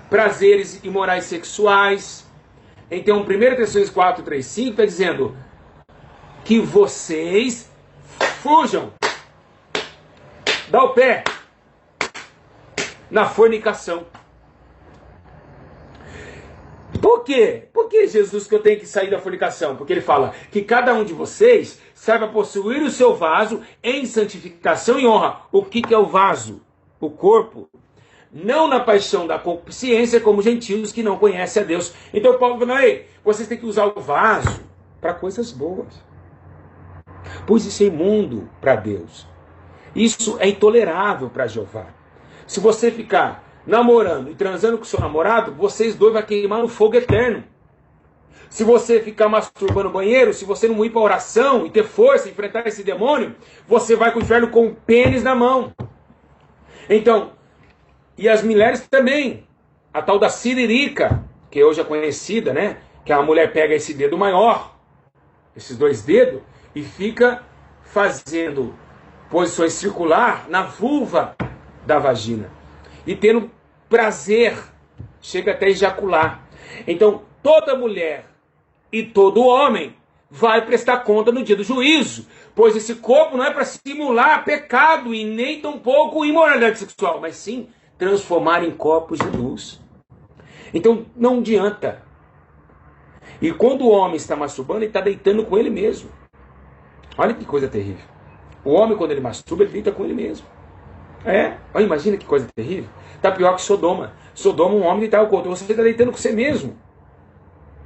Prazeres imorais sexuais. Então, 1 Tessalonicenses 4, 3, 5 está dizendo que vocês fujam. Dá o pé na fornicação. Por quê? Por que, Jesus, que eu tenho que sair da fornicação? Porque ele fala que cada um de vocês saiba possuir o seu vaso em santificação e honra. O que é o vaso? O corpo. Não na paixão da concupiscência como gentios que não conhecem a Deus. Então Paulo fala, ei, vocês têm que usar o vaso para coisas boas. Pois isso é imundo para Deus. Isso é intolerável para Jeová. Se você ficar namorando e transando com seu namorado, vocês dois vão queimar no fogo eterno. Se você ficar masturbando no banheiro, se você não ir para oração e ter força, enfrentar esse demônio, você vai com o inferno com o pênis na mão. Então, e as mulheres também. A tal da siririca, que hoje é conhecida, né? Que a mulher pega esse dedo maior, esses dois dedos, e fica fazendo posições circular na vulva da vagina. E tendo prazer, chega até ejacular. Então, toda mulher e todo homem vai prestar conta no dia do juízo, pois esse corpo não é para simular pecado e nem tampouco imoralidade sexual, mas sim transformar em corpos de luz. Então, não adianta. E quando o homem está masturbando, ele está deitando com ele mesmo. Olha que coisa terrível. O homem, quando ele masturba, ele deita com ele mesmo. Olha, imagina que coisa terrível. Está pior que Sodoma. Sodoma, um homem deitava com outro. Você está deitando com você mesmo.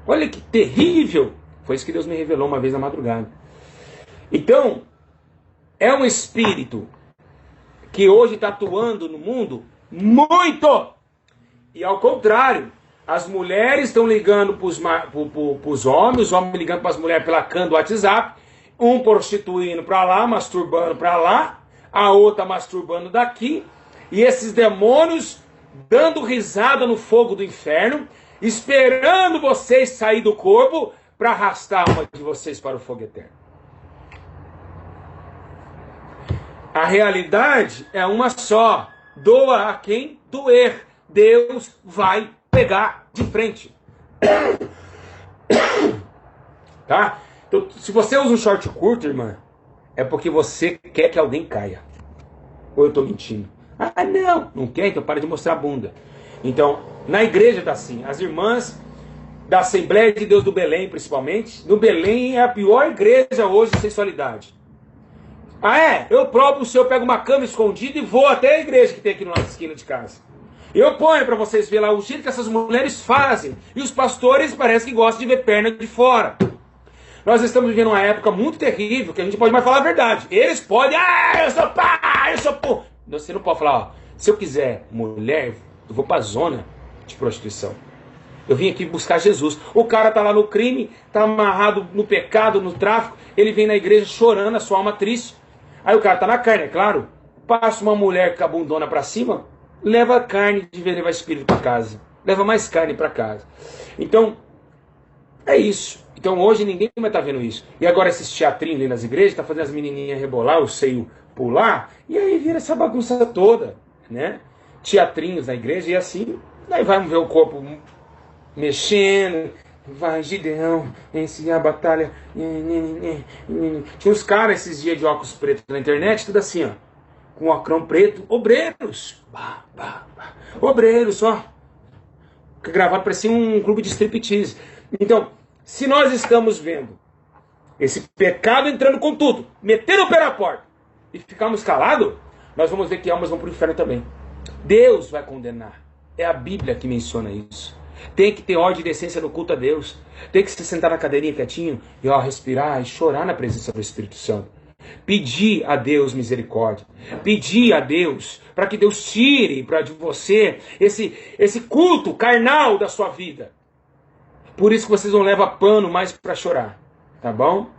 Olha que terrível. Foi isso que Deus me revelou uma vez na madrugada. Então, é um espírito que hoje está atuando no mundo muito. E ao contrário, as mulheres estão ligando para os homens, os homens ligando para as mulheres pela can do WhatsApp, um prostituindo para lá, masturbando para lá, a outra masturbando daqui, e esses demônios dando risada no fogo do inferno, esperando vocês sair do corpo para arrastar a alma de vocês para o fogo eterno. A realidade é uma só. Doa a quem doer. Deus vai pegar de frente. Tá? Então, se você usa um short curto, irmã, é porque você quer que alguém caia. Ou eu estou mentindo? Ah, não quer? Então para de mostrar a bunda. Então, na igreja está assim. As irmãs da Assembleia de Deus do Belém, principalmente. No Belém é a pior igreja hoje de sensualidade. Eu próprio, o senhor pego uma cama escondida e vou até a igreja que tem aqui na esquina de casa. Eu ponho para vocês verem lá o jeito que essas mulheres fazem. E os pastores parecem que gostam de ver perna de fora. Nós estamos vivendo uma época muito terrível, que a gente pode mais falar a verdade. Eles podem, eu sou pá, eu sou pô. Você não pode falar, se eu quiser mulher, eu vou para a zona de prostituição. Eu vim aqui buscar Jesus. O cara tá lá no crime, tá amarrado no pecado, no tráfico, ele vem na igreja chorando, a sua alma triste. Aí o cara tá na carne, é claro. Passa uma mulher com a bundona para cima, leva carne de vez levar espírito para casa. Leva mais carne para casa. Então, é isso. Então hoje ninguém vai estar vendo isso. E agora esses teatrinhos ali nas igrejas, tá fazendo as menininhas rebolar, o seio pular, e aí vira essa bagunça toda, né? Teatrinhos na igreja e assim, daí vamos ver o corpo mexendo, vai Gideão, esse é a batalha. Tinha uns caras esses dias de óculos pretos na internet, tudo assim, ó, com óculos preto, obreiros. Obreiros, ó. Gravado parecia um clube de striptease. Então, se nós estamos vendo esse pecado entrando com tudo, metendo o pé na porta e ficarmos calados, nós vamos ver que almas vão para o inferno também. Deus vai condenar. É a Bíblia que menciona isso. Tem que ter ordem e decência no culto a Deus. Tem que se sentar na cadeirinha quietinho e respirar e chorar na presença do Espírito Santo. Pedir a Deus misericórdia. Pedir a Deus para que Deus tire de você esse culto carnal da sua vida. Por isso que vocês não levam pano mais para chorar. Tá bom?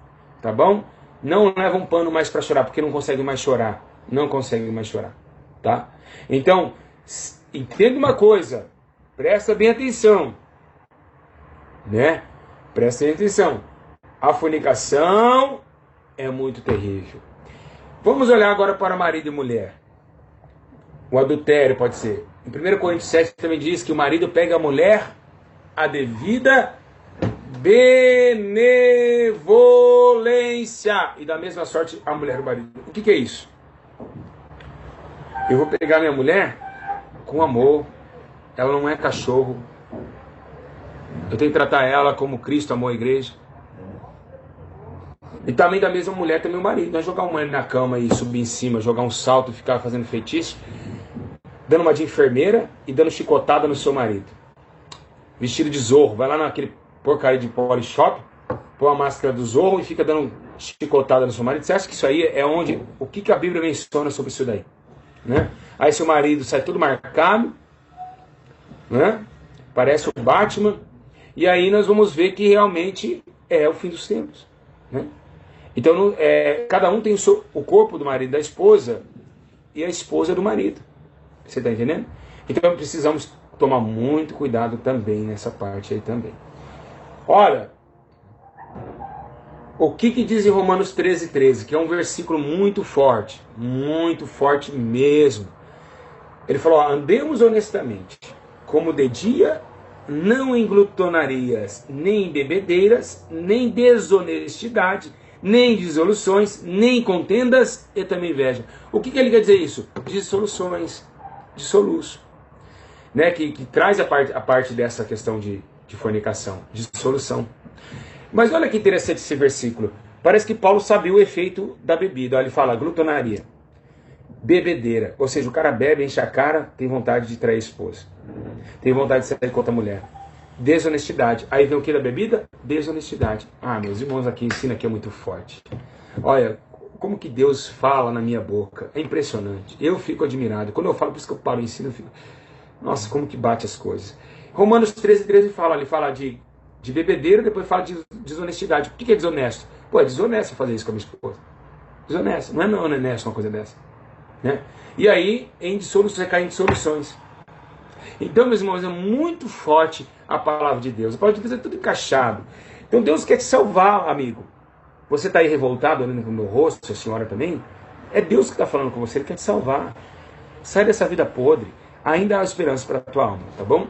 Tá bom? Não levam pano mais para chorar, porque não conseguem mais chorar. Não conseguem mais chorar. Tá? Então, entenda uma coisa. Presta bem atenção. Né? Presta bem atenção. A fornicação é muito terrível. Vamos olhar agora para marido e mulher. O adultério pode ser. Em 1 Coríntios 7 também diz que o marido pega a mulher a devida benevolência. E da mesma sorte a mulher e o marido. O que é isso? Eu vou pegar minha mulher com amor. Ela não é cachorro. Eu tenho que tratar ela como Cristo amou a igreja. E também da mesma mulher também o marido. Não é jogar uma mulher na cama e subir em cima, jogar um salto e ficar fazendo feitiço, dando uma de enfermeira e dando chicotada no seu marido. Vestido de zorro. Vai lá naquele porcaria de Polishop, põe a máscara do zorro e fica dando chicotada no seu marido. Você acha que isso aí é onde... O que a Bíblia menciona sobre isso daí? Né? Aí seu marido sai todo marcado, né? Parece o Batman. E aí nós vamos ver que realmente é o fim dos tempos. Né? Então cada um tem o corpo do marido da esposa e a esposa do marido. Você está entendendo? Então precisamos tomar muito cuidado também nessa parte aí também. Olha, o que diz em Romanos 13:13, que é um versículo muito forte mesmo. Ele falou, andemos honestamente, como de dia, não em glutonarias, nem em bebedeiras, nem desonestidade, nem dissoluções, nem contendas e também inveja. O que ele quer dizer isso? Dissoluções, dissoluço. Né? Que traz a parte dessa questão de fornicação, dissolução. Mas olha que interessante esse versículo. Parece que Paulo sabia o efeito da bebida. Olha, ele fala glutonaria, bebedeira. Ou seja, o cara bebe, enche a cara, tem vontade de trair a esposa. Tem vontade de sair com outra mulher. Desonestidade. Aí vem o que da bebida? Desonestidade. Ah, meus irmãos, aqui ensina que é muito forte. Olha, como que Deus fala na minha boca. É impressionante. Eu fico admirado. Quando eu falo, por isso que eu paro o ensino, eu fico... Nossa, como que bate as coisas. Romanos 13:13 fala, ele fala de bebedeira, depois fala de desonestidade. O que é desonesto? Pô, é desonesto fazer isso com a minha esposa. Desonesto. Não é honesto uma coisa dessa. Né? E aí, em dissoluções, você cai em dissoluções. Então, meus irmãos, é muito forte a palavra de Deus. A palavra de Deus é tudo encaixado. Então, Deus quer te salvar, amigo. Você está aí revoltado, olhando para o meu rosto, a senhora também? É Deus que está falando com você, Ele quer te salvar. Sai dessa vida podre. Ainda há esperança para a tua alma, tá bom?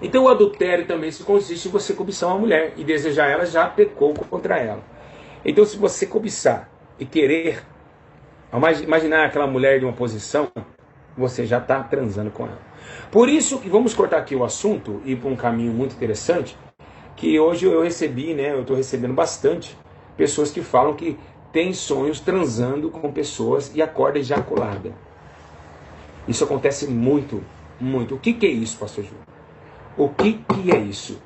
Então, o adultério também se consiste em você cobiçar uma mulher e desejar ela, já pecou contra ela. Então, se você cobiçar e querer, imaginar aquela mulher de uma posição, você já está transando com ela. Por isso que vamos cortar aqui o assunto e ir para um caminho muito interessante, que hoje eu recebi, né? Eu estou recebendo bastante pessoas que falam que têm sonhos transando com pessoas e acorda ejaculada. Isso acontece muito, muito. O que é isso, pastor Júlio? O que é isso?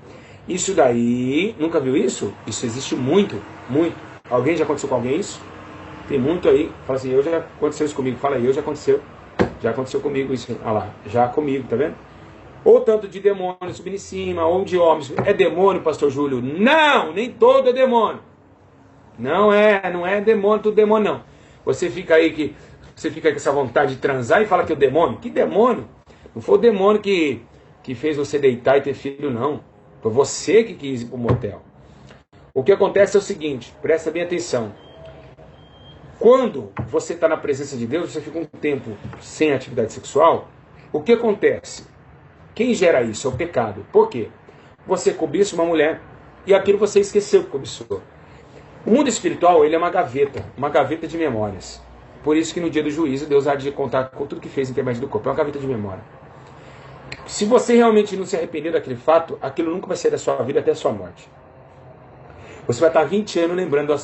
Isso daí, nunca viu isso? Isso existe muito, muito. Alguém já aconteceu com alguém isso? Tem muito aí. Fala assim, já aconteceu isso comigo. Fala aí, já aconteceu. Já aconteceu comigo isso. Olha lá, já comigo, tá vendo? Ou tanto de demônio subindo em cima, ou de homens. É demônio, pastor Júlio? Não, nem todo é demônio. Não é demônio, tudo demônio não. Você fica aí com essa vontade de transar e fala que é o demônio. Que demônio? Não foi o demônio que fez você deitar e ter filho, não. Foi você que quis ir para o motel. O que acontece é o seguinte, presta bem atenção. Quando você está na presença de Deus, você fica um tempo sem atividade sexual, o que acontece? Quem gera isso? É o pecado. Por quê? você cobiça uma mulher e aquilo você esqueceu que cobiçou. O mundo espiritual, ele é uma gaveta de memórias. Por isso que no dia do juízo, Deus há de contar com tudo que fez em intermédio do corpo. É uma gaveta de memória. Se você realmente não se arrepender daquele fato, aquilo nunca vai sair da sua vida até a sua morte. Você vai estar 20 anos lembrando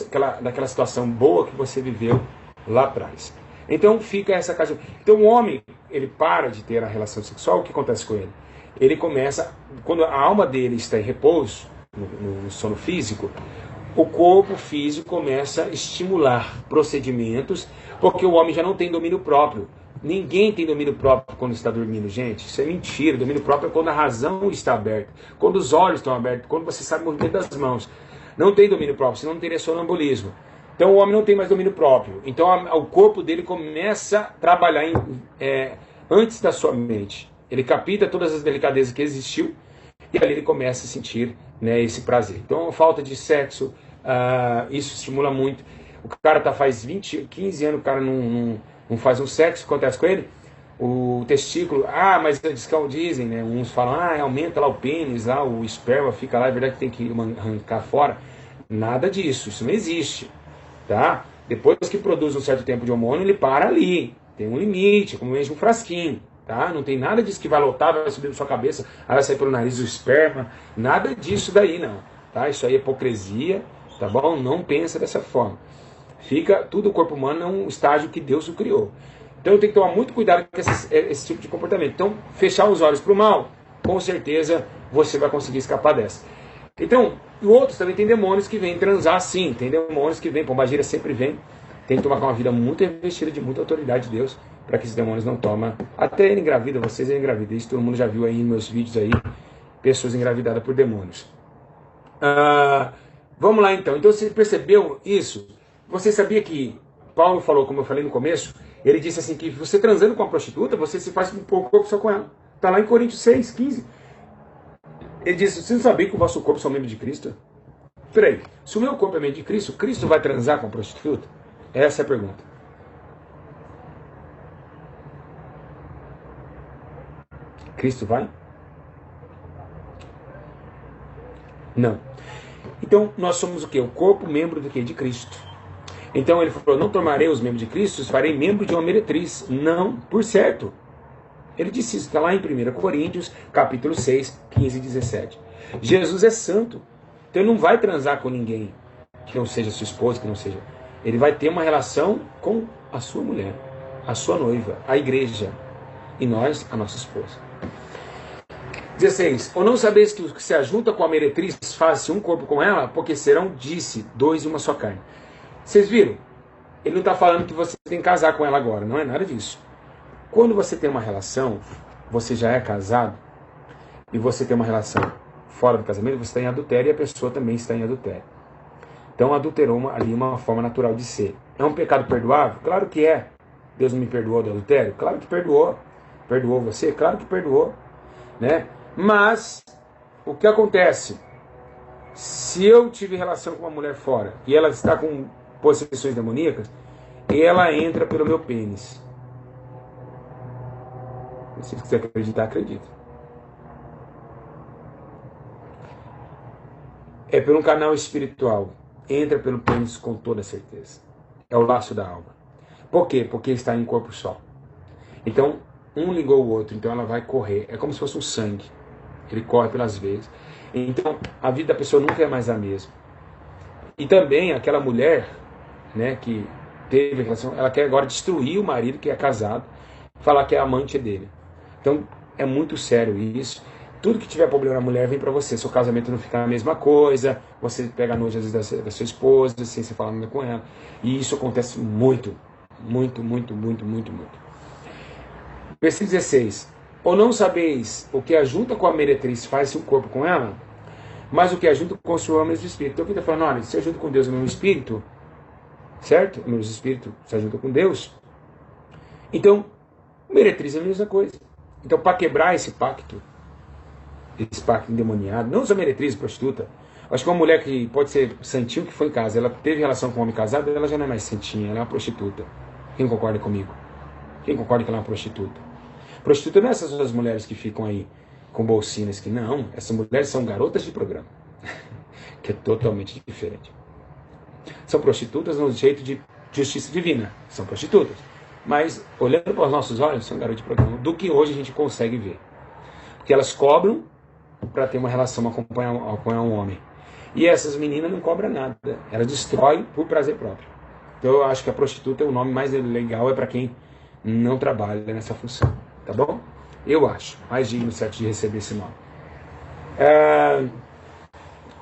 daquela situação boa que você viveu lá atrás. Então fica essa casa. Então o homem, ele para de ter a relação sexual, o que acontece com ele? Ele começa, quando a alma dele está em repouso, no sono físico, o corpo físico começa a estimular procedimentos, porque o homem já não tem domínio próprio. Ninguém tem domínio próprio quando está dormindo, gente. Isso é mentira. Domínio próprio é quando a razão está aberta, quando os olhos estão abertos, quando você sabe o movimento das mãos. Não tem domínio próprio, senão não teria sonambulismo. Então o homem não tem mais domínio próprio. Então o corpo dele começa a trabalhar antes da sua mente. Ele capta todas as delicadezas que existiu e ali ele começa a sentir, né, esse prazer. Então a falta de sexo, isso estimula muito. O cara faz 15 anos, o cara não faz um sexo, o que acontece com ele? O testículo, mas dizem, né? Uns falam, aumenta lá o pênis, lá o esperma fica lá, é verdade que tem que arrancar fora. Nada disso, isso não existe, tá? Depois que produz um certo tempo de hormônio, ele para ali, tem um limite, como enche um frasquinho, tá? Não tem nada disso que vai lotar, vai subir na sua cabeça, aí vai sair pelo nariz o esperma, nada disso daí não, tá? Isso aí é hipocrisia, tá bom? Não pensa dessa forma. Tudo o corpo humano é um estágio que Deus o criou. Então tem que tomar muito cuidado com esse tipo de comportamento. Então, fechar os olhos para o mal, com certeza você vai conseguir escapar dessa. Então, e outros também tem demônios que vêm transar sim, tem demônios que vêm, pombagira sempre vem. Tem que tomar uma vida muito revestida de muita autoridade de Deus, para que esses demônios não tomem. Até ele engravida, vocês engravidam. Isso todo mundo já viu aí nos meus vídeos aí, pessoas engravidadas por demônios. Vamos lá então. Então você percebeu isso? Você sabia que Paulo falou, como eu falei no começo, ele disse assim, que você transando com uma prostituta, você se faz um corpo só com ela. Está lá em Coríntios 6, 15. Ele disse, você não sabia que o vosso corpo são membros de Cristo? Peraí, se o meu corpo é membro de Cristo, Cristo vai transar com a prostituta? Essa é a pergunta. Cristo vai? Não. Então, nós somos o quê? O corpo, membro do quê? De Cristo. Então ele falou, não tomarei os membros de Cristo, os farei membro de uma meretriz. Não, por certo. Ele disse isso, está lá em 1 Coríntios, capítulo 6, 15 e 17. Jesus é santo, então ele não vai transar com ninguém que não seja sua esposa, que não seja... Ele vai ter uma relação com a sua mulher, a sua noiva, a igreja, e nós, a nossa esposa. 16. Ou não sabeis que o que se ajunta com a meretriz faz-se um corpo com ela, porque serão, disse, dois em uma só carne. Vocês viram? Ele não está falando que você tem que casar com ela agora, não é nada disso. Quando você tem uma relação, você já é casado, e você tem uma relação fora do casamento, você está em adultério e a pessoa também está em adultério. Então adulterou ali uma forma natural de ser. É um pecado perdoável? Claro que é. Deus não me perdoou do adultério? Claro que perdoou. Perdoou você? Claro que perdoou. Né? Mas, o que acontece? Se eu tive relação com uma mulher fora, e ela está com possessões demoníacas, ela entra pelo meu pênis. Se você acreditar, acredita. É por um canal espiritual. Entra pelo pênis com toda certeza. É o laço da alma. Por quê? Porque está em corpo só. Então, um ligou o outro, então ela vai correr. É como se fosse um sangue. Ele corre pelas veias. Então, a vida da pessoa nunca é mais a mesma. E também aquela mulher, né, que teve relação, ela quer agora destruir o marido que é casado, falar que é amante dele. Então, é muito sério isso. Tudo que tiver problema na mulher vem pra você. Seu casamento não fica a mesma coisa, você pega nojo às vezes da sua esposa, sem você falar nada com ela. E isso acontece muito. Muito, muito, muito, muito, muito. Versículo 16. Ou não sabeis o que ajunta com a meretriz faz-se um corpo com ela, mas o que ajunta com o Senhor é o mesmo Espírito. Então, quem está falando, olha, se ajunta com Deus é o mesmo Espírito, certo? O mesmo Espírito se ajunta com Deus. Então, meretriz é a mesma coisa. Então, para quebrar esse pacto endemoniado, não só meretriz, prostituta, acho que uma mulher que pode ser santinho que foi em casa, ela teve relação com um homem casado, ela já não é mais santinha, ela é uma prostituta. Quem concorda comigo? Quem concorda que ela é uma prostituta? Prostituta não é essas duas mulheres que ficam aí com bolsinhas que não, essas mulheres são garotas de programa, que é totalmente diferente. São prostitutas no jeito de justiça divina, são prostitutas. Mas, olhando para os nossos olhos, são garotas de programa, do que hoje a gente consegue ver. Porque elas cobram para ter uma relação, acompanhar um homem. E essas meninas não cobram nada, elas destroem por prazer próprio. Então eu acho que a prostituta, o nome mais legal é para quem não trabalha nessa função, tá bom? Eu acho, mais digno certo de receber esse nome.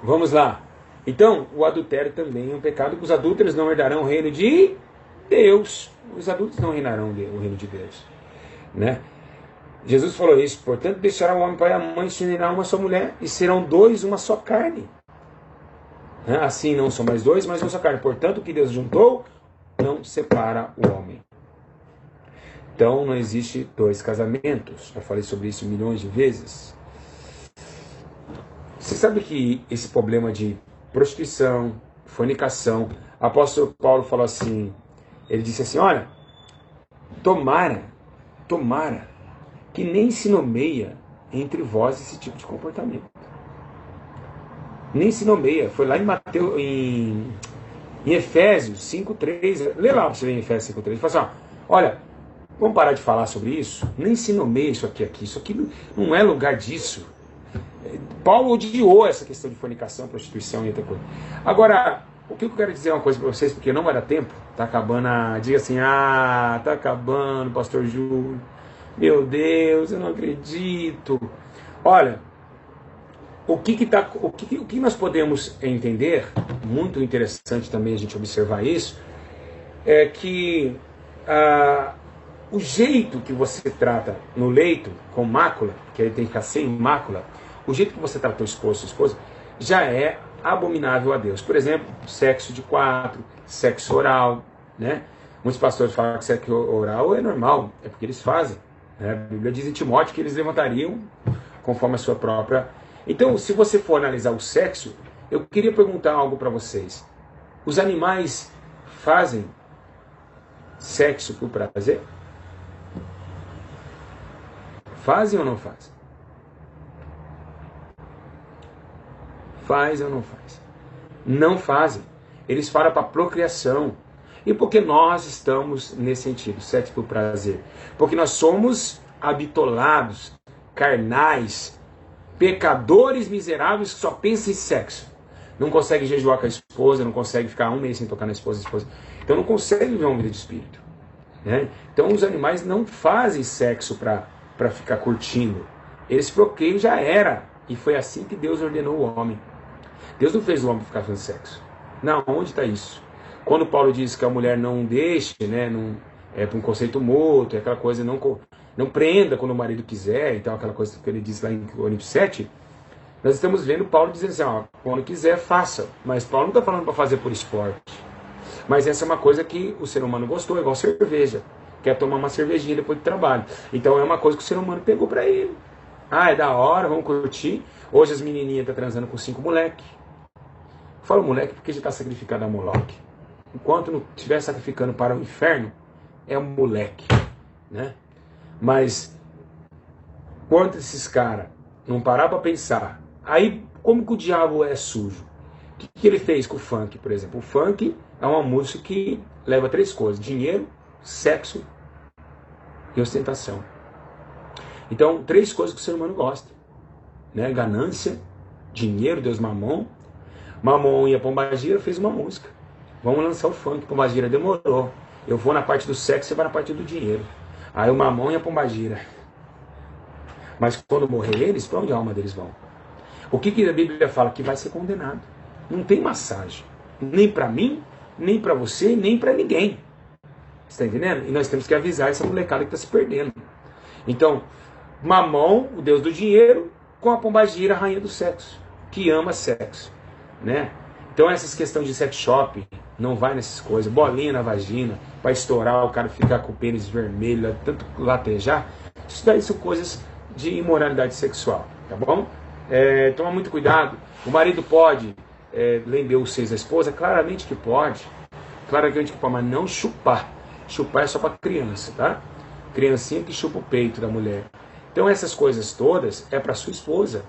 Vamos lá. Então, o adultério também é um pecado, que os adúlteros não herdarão o reino de Deus. Os adultos não reinarão o reino de Deus, né? Jesus falou isso: portanto deixará o homem pai e a mãe, se unirá uma só mulher, e serão dois uma só carne. Assim não são mais dois, mas uma só carne. Portanto, o que Deus juntou, não separa o homem. Então não existe dois casamentos. Já falei sobre isso milhões de vezes. Você sabe que esse problema de prostituição, fornicação, o apóstolo Paulo falou assim, ele disse assim: olha, tomara que nem se nomeia entre vós esse tipo de comportamento. Nem se nomeia. Foi lá em Mateus, em Efésios 5:3. Lê lá para você ver em Efésios 5:3. Ele fala assim: olha, vamos parar de falar sobre isso? Nem se nomeia isso aqui. Isso aqui não é lugar disso. Paulo odiou essa questão de fornicação, prostituição e outra coisa. Agora, o que eu quero dizer é uma coisa para vocês, porque não vai dar tempo. Tá acabando diga assim: tá acabando, pastor Júlio. Meu Deus, eu não acredito. Olha, o que nós podemos entender, muito interessante também a gente observar isso, é que o jeito que você trata no leito com mácula, que ele tem que ficar sem mácula, o jeito que você trata teu esposo, sua esposa, já é abominável a Deus. Por exemplo, sexo de 4, sexo oral, né? Muitos pastores falam que sexo oral é normal, é porque eles fazem. A Bíblia diz em Timóteo que eles levantariam conforme a sua própria... Então, se você for analisar o sexo, eu queria perguntar algo para vocês. Os animais fazem sexo por prazer? Fazem ou não fazem? Faz ou não faz? Não fazem. Eles falam para procriação. E por que nós estamos nesse sentido, sexo por prazer? Porque nós somos habitolados, carnais, pecadores miseráveis que só pensam em sexo. Não consegue jejuar com a esposa, não consegue ficar um mês sem tocar na esposa. Então não consegue viver uma vida de espírito, né? Então os animais não fazem sexo para ficar curtindo. Eles procriam, já era. E foi assim que Deus ordenou o homem. Deus não fez o homem ficar fazendo sexo. Não, onde está isso? Quando Paulo diz que a mulher não deixe, né, não, é para um conceito mútuo, é aquela coisa, não prenda quando o marido quiser, então aquela coisa que ele diz lá em Coríntios 7, nós estamos vendo Paulo dizendo assim: quando quiser, faça. Mas Paulo não está falando para fazer por esporte. Mas essa é uma coisa que o ser humano gostou, é igual cerveja. Quer tomar uma cervejinha depois do trabalho. Então é uma coisa que o ser humano pegou para ele. É da hora, vamos curtir. Hoje as menininhas estão transando com 5 moleque. Falo moleque porque já está sacrificado a Moloque. Enquanto não estiver sacrificando para o inferno, é um moleque, né? Mas quanto esses caras não parar para pensar, aí como que o diabo é sujo? O que ele fez com o funk, por exemplo? O funk é uma música que leva 3 coisas: dinheiro, sexo e ostentação. Então, 3 coisas que o ser humano gosta, né? Ganância, dinheiro, Deus Mamon. Mamon e a Pombagira fez uma música: vamos lançar o funk. Pombagira demorou. Eu vou na parte do sexo, você vai na parte do dinheiro. Aí o Mamon e a Pombagira. Mas quando morrer eles, para onde a alma deles vão? O que a Bíblia fala? Que vai ser condenado. Não tem massagem. Nem para mim, nem para você, nem para ninguém. Você está entendendo? E nós temos que avisar essa molecada que está se perdendo. Então, Mamon, o deus do dinheiro, com a Pombagira, a rainha do sexo, que ama sexo, né? Então essas questões de sex shop, não vai nessas coisas, bolinha na vagina, para estourar, o cara ficar com o pênis vermelho, tanto latejar, isso daí são coisas de imoralidade sexual, tá bom? Toma muito cuidado. O marido pode lamber os seios da esposa? Claramente que pode, mas não chupar. Chupar é só para criança, tá? Criancinha que chupa o peito da mulher. Então essas coisas todas é para sua esposa,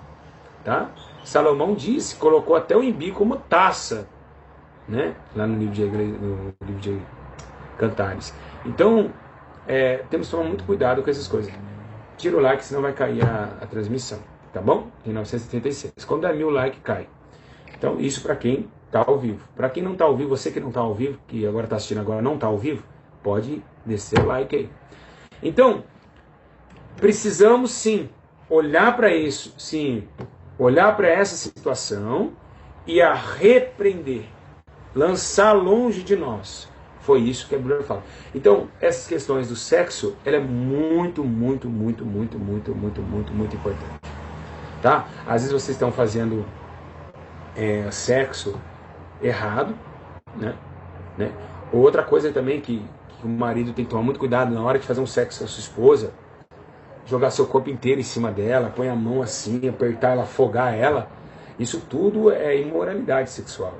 tá? Salomão disse, colocou até o imbi como taça, né? Lá no livro de Cantares. Então, temos que tomar muito cuidado com essas coisas. Tira o like, senão vai cair a transmissão, tá bom? Em 976. Quando der 1000 likes, cai. Então, isso para quem está ao vivo. Para quem não está ao vivo, você que não está ao vivo, que agora está assistindo agora não está ao vivo, pode descer o like aí. Então, precisamos sim olhar para isso, sim, olhar para essa situação e a repreender, lançar longe de nós. Foi isso que a Bíblia fala. Então, essas questões do sexo, ela é muito importante. Tá? Às vezes vocês estão fazendo sexo errado, né? Outra coisa também que o marido tem que tomar muito cuidado na hora de fazer um sexo com a sua esposa, jogar seu corpo inteiro em cima dela, põe a mão assim, apertar ela, afogar ela. Isso tudo é imoralidade sexual.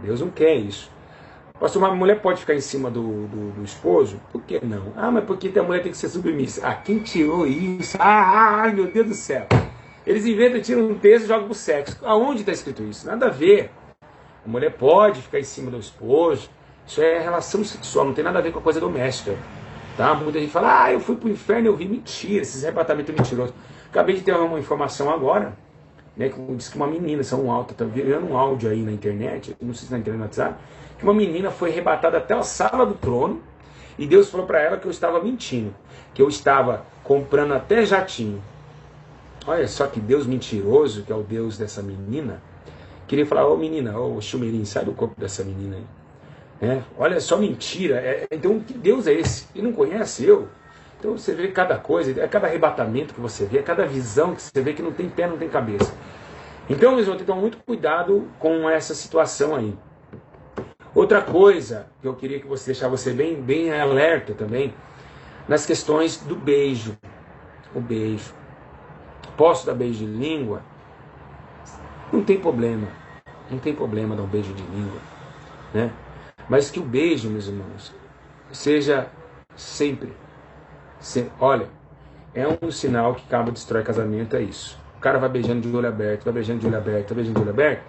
Deus não quer isso. Pastor, uma mulher pode ficar em cima do esposo? Por que não? Ah, mas porque a mulher tem que ser submissa. Ah, quem tirou isso? Ai, meu Deus do céu. Eles inventam, tiram um texto e jogam pro sexo. Aonde está escrito isso? Nada a ver. A mulher pode ficar em cima do esposo. Isso é relação sexual, não tem nada a ver com a coisa doméstica. Tá? Muita gente fala, eu fui pro inferno e eu vi. Mentira, esses arrebatamentos mentirosos. Acabei de ter uma informação agora, né, que diz que uma menina, tá virando um áudio aí na internet, não sei se na internet, no WhatsApp, que uma menina foi arrebatada até a sala do trono e Deus falou para ela que eu estava mentindo, que eu estava comprando até jatinho. Olha só que Deus mentiroso, que é o Deus dessa menina. Queria falar, menina, Chumeirinho, sai do corpo dessa menina aí. Olha só mentira. Então que Deus é esse? Ele não conhece eu? Então você vê cada coisa, cada arrebatamento que você vê, cada visão que você vê que não tem pé, não tem cabeça. Então eles vão ter que tomar muito cuidado com essa situação aí. Outra coisa que eu queria que você deixar você bem alerta também, nas questões do beijo. O beijo. Posso dar beijo de língua? Não tem problema. Não tem problema dar um beijo de língua, né? Mas que o beijo, meus irmãos, seja sempre. Olha, é um sinal que acaba de destrói casamento, é isso. O cara vai beijando de olho aberto, vai beijando de olho aberto, vai beijando de olho aberto,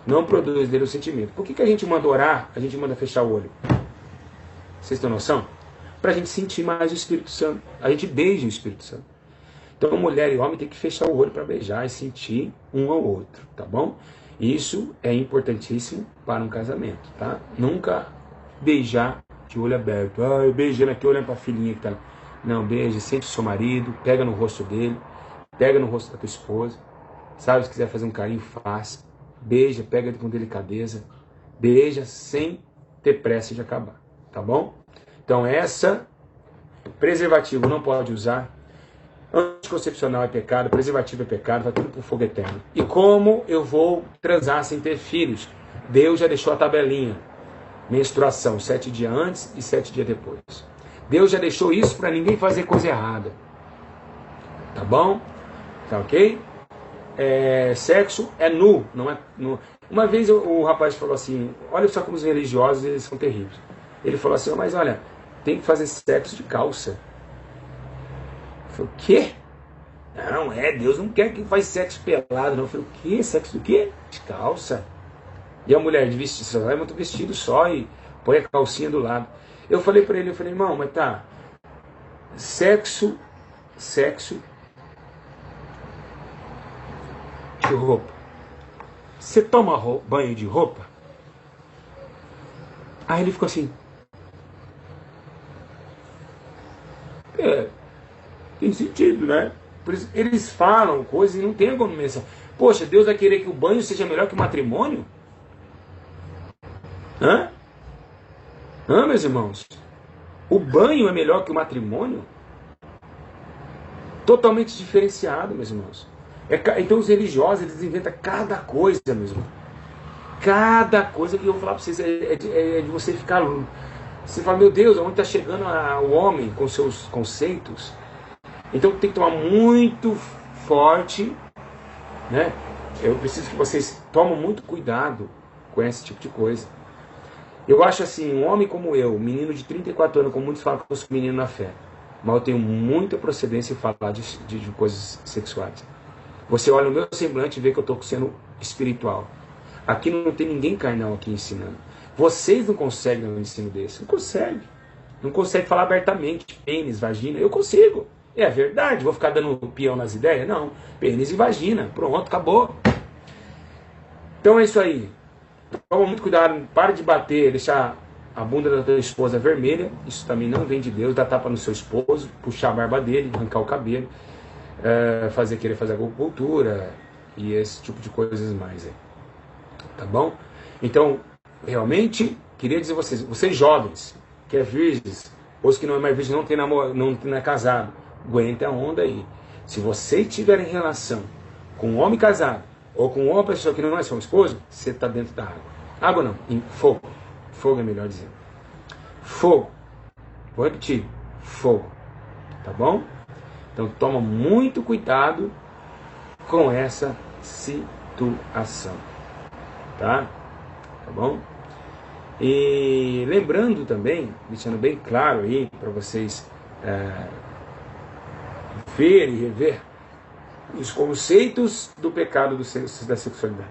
não produz dele o sentimento. Por que a gente manda orar, a gente manda fechar o olho? Vocês têm noção? Para a gente sentir mais o Espírito Santo. A gente beija o Espírito Santo. Então, mulher e homem tem que fechar o olho para beijar e sentir um ao outro, tá bom? Isso é importantíssimo para um casamento, tá? Nunca beijar de olho aberto. Eu beijando aqui, olhando para a filhinha que tá lá. Não, beija, sente o seu marido, pega no rosto dele, pega no rosto da tua esposa. Sabe, se quiser fazer um carinho, faça. Beija, pega com delicadeza. Beija sem ter pressa de acabar, tá bom? Então preservativo não pode usar. Anticoncepcional é pecado, preservativo é pecado, vai tudo pro fogo eterno. E como eu vou transar sem ter filhos? Deus já deixou a tabelinha. Menstruação, 7 dias antes e 7 dias depois. Deus já deixou isso para ninguém fazer coisa errada. Tá bom? Tá ok? Sexo é nu, não é nu. Uma vez o rapaz falou assim, olha só como os religiosos eles são terríveis. Ele falou assim, mas olha, tem que fazer sexo de calça. Eu falei, o quê? Não, Deus não quer que faz sexo pelado, não. Eu falei, o quê? Sexo do quê? De calça. E a mulher de vestido, só vai muito vestido só e põe a calcinha do lado. Eu falei pra ele, irmão, mas tá, sexo de roupa. Você toma banho de roupa? Aí ele ficou assim. Tem sentido, né? Por isso, eles falam coisas e não tem argumentação. Poxa, Deus vai querer que o banho seja melhor que o matrimônio? Hã, meus irmãos? O banho é melhor que o matrimônio? Totalmente diferenciado, meus irmãos. Então os religiosos, eles inventam cada coisa, meus irmãos. Cada coisa que eu vou falar para vocês é de você ficar... Você fala, meu Deus, aonde está chegando o homem com seus conceitos? Então tem que tomar muito forte, né? Eu preciso que vocês tomem muito cuidado com esse tipo de coisa. Eu acho assim, um homem como eu, menino de 34 anos, como muitos falam que eu sou menino na fé. mas eu tenho muita procedência em falar de coisas sexuais. Você olha o meu semblante e vê que eu estou sendo espiritual. Aqui não tem ninguém carnal aqui ensinando. Vocês não conseguem um ensino desse. Não conseguem. Não conseguem falar abertamente. Pênis, vagina. Eu consigo. É verdade. Vou ficar dando peão nas ideias? Não. Pênis e vagina. Pronto, acabou. Então é isso aí. Toma muito cuidado. Para de bater, deixar a bunda da tua esposa vermelha. Isso também não vem de Deus. Dar tapa no seu esposo, puxar a barba dele, arrancar o cabelo. Querer fazer agricultura e esse tipo de coisas mais aí. Tá bom? Então, realmente, queria dizer a vocês jovens, que é virgens, ou os que não é mais virgem, não é casado, aguenta a onda aí. Se vocês tiverem relação com um homem casado, ou com uma pessoa que não é seu esposo, você está dentro da água. Água não, em fogo. Fogo é melhor dizer. Fogo. Vou repetir. Fogo. Tá bom? Então toma muito cuidado com essa situação. Tá? Tá bom? E lembrando também, deixando bem claro aí para vocês ver e rever os conceitos do pecado da sexualidade.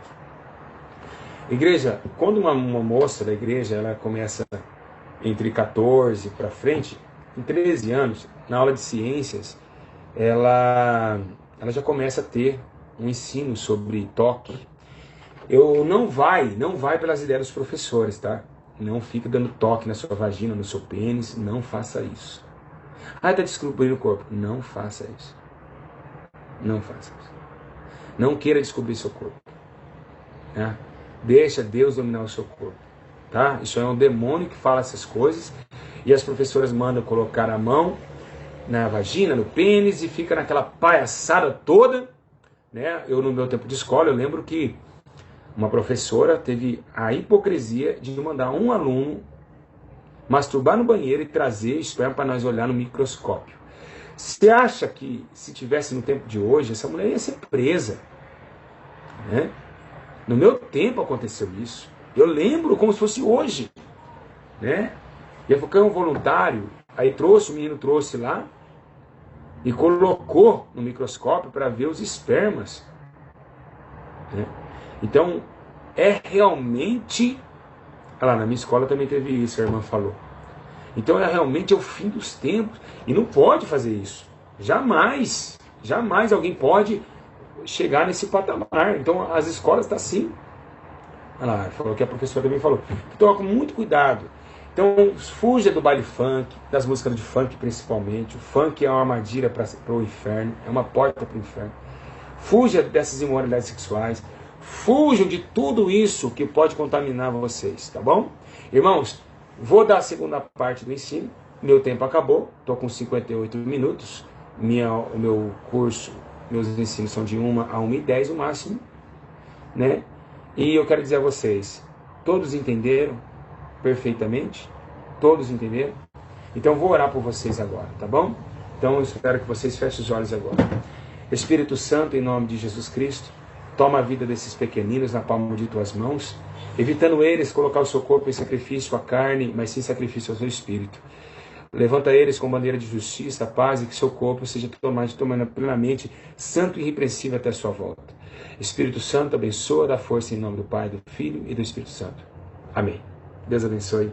Igreja, quando uma moça da igreja ela começa entre 14 para frente, em 13 anos, na aula de ciências, ela já começa a ter um ensino sobre toque. Não vai pelas ideias dos professores, tá? Não fica dando toque na sua vagina, no seu pênis, não faça isso. Está descobrindo o corpo. Não faça isso. Não faça isso. Não queira descobrir seu corpo. Né? Deixa Deus dominar o seu corpo. Tá? Isso é um demônio que fala essas coisas e as professoras mandam colocar a mão na vagina, no pênis e fica naquela palhaçada toda. Né? Eu, no meu tempo de escola, eu lembro que uma professora teve a hipocrisia de mandar um aluno masturbar no banheiro e trazer esperma para nós olhar no microscópio. Você acha que se tivesse no tempo de hoje, essa mulher ia ser presa? Né? No meu tempo aconteceu isso. Eu lembro como se fosse hoje. Né? E aí foi um voluntário, aí o menino trouxe lá e colocou no microscópio para ver os espermas. Né? Então, é realmente... Olha lá, na minha escola também teve isso, a irmã falou. Então, realmente o fim dos tempos. E não pode fazer isso. Jamais. Jamais alguém pode chegar nesse patamar. Então, as escolas estão assim. Olha lá, falou que a professora também falou. Então, com muito cuidado. Então, fuja do baile funk, das músicas de funk principalmente. O funk é uma armadilha para o inferno, é uma porta para o inferno. Fuja dessas imoralidades sexuais. Fujam de tudo isso que pode contaminar vocês, tá bom? Irmãos, vou dar a segunda parte do ensino. Meu tempo acabou, estou com 58 minutos. O meu curso, meus ensinos são de 1 a 1h10 o máximo, né? E eu quero dizer a vocês, todos entenderam perfeitamente? Todos entenderam? Então vou orar por vocês agora, tá bom? Então eu espero que vocês fechem os olhos agora. Espírito Santo, em nome de Jesus Cristo, toma a vida desses pequeninos na palma de tuas mãos, evitando eles colocar o seu corpo em sacrifício à carne, mas sim sacrifício ao seu espírito. Levanta eles com bandeira de justiça, paz, e que seu corpo seja tomado plenamente santo e irrepreensível até a sua volta. Espírito Santo, abençoa, dá força em nome do Pai, do Filho e do Espírito Santo. Amém. Deus abençoe.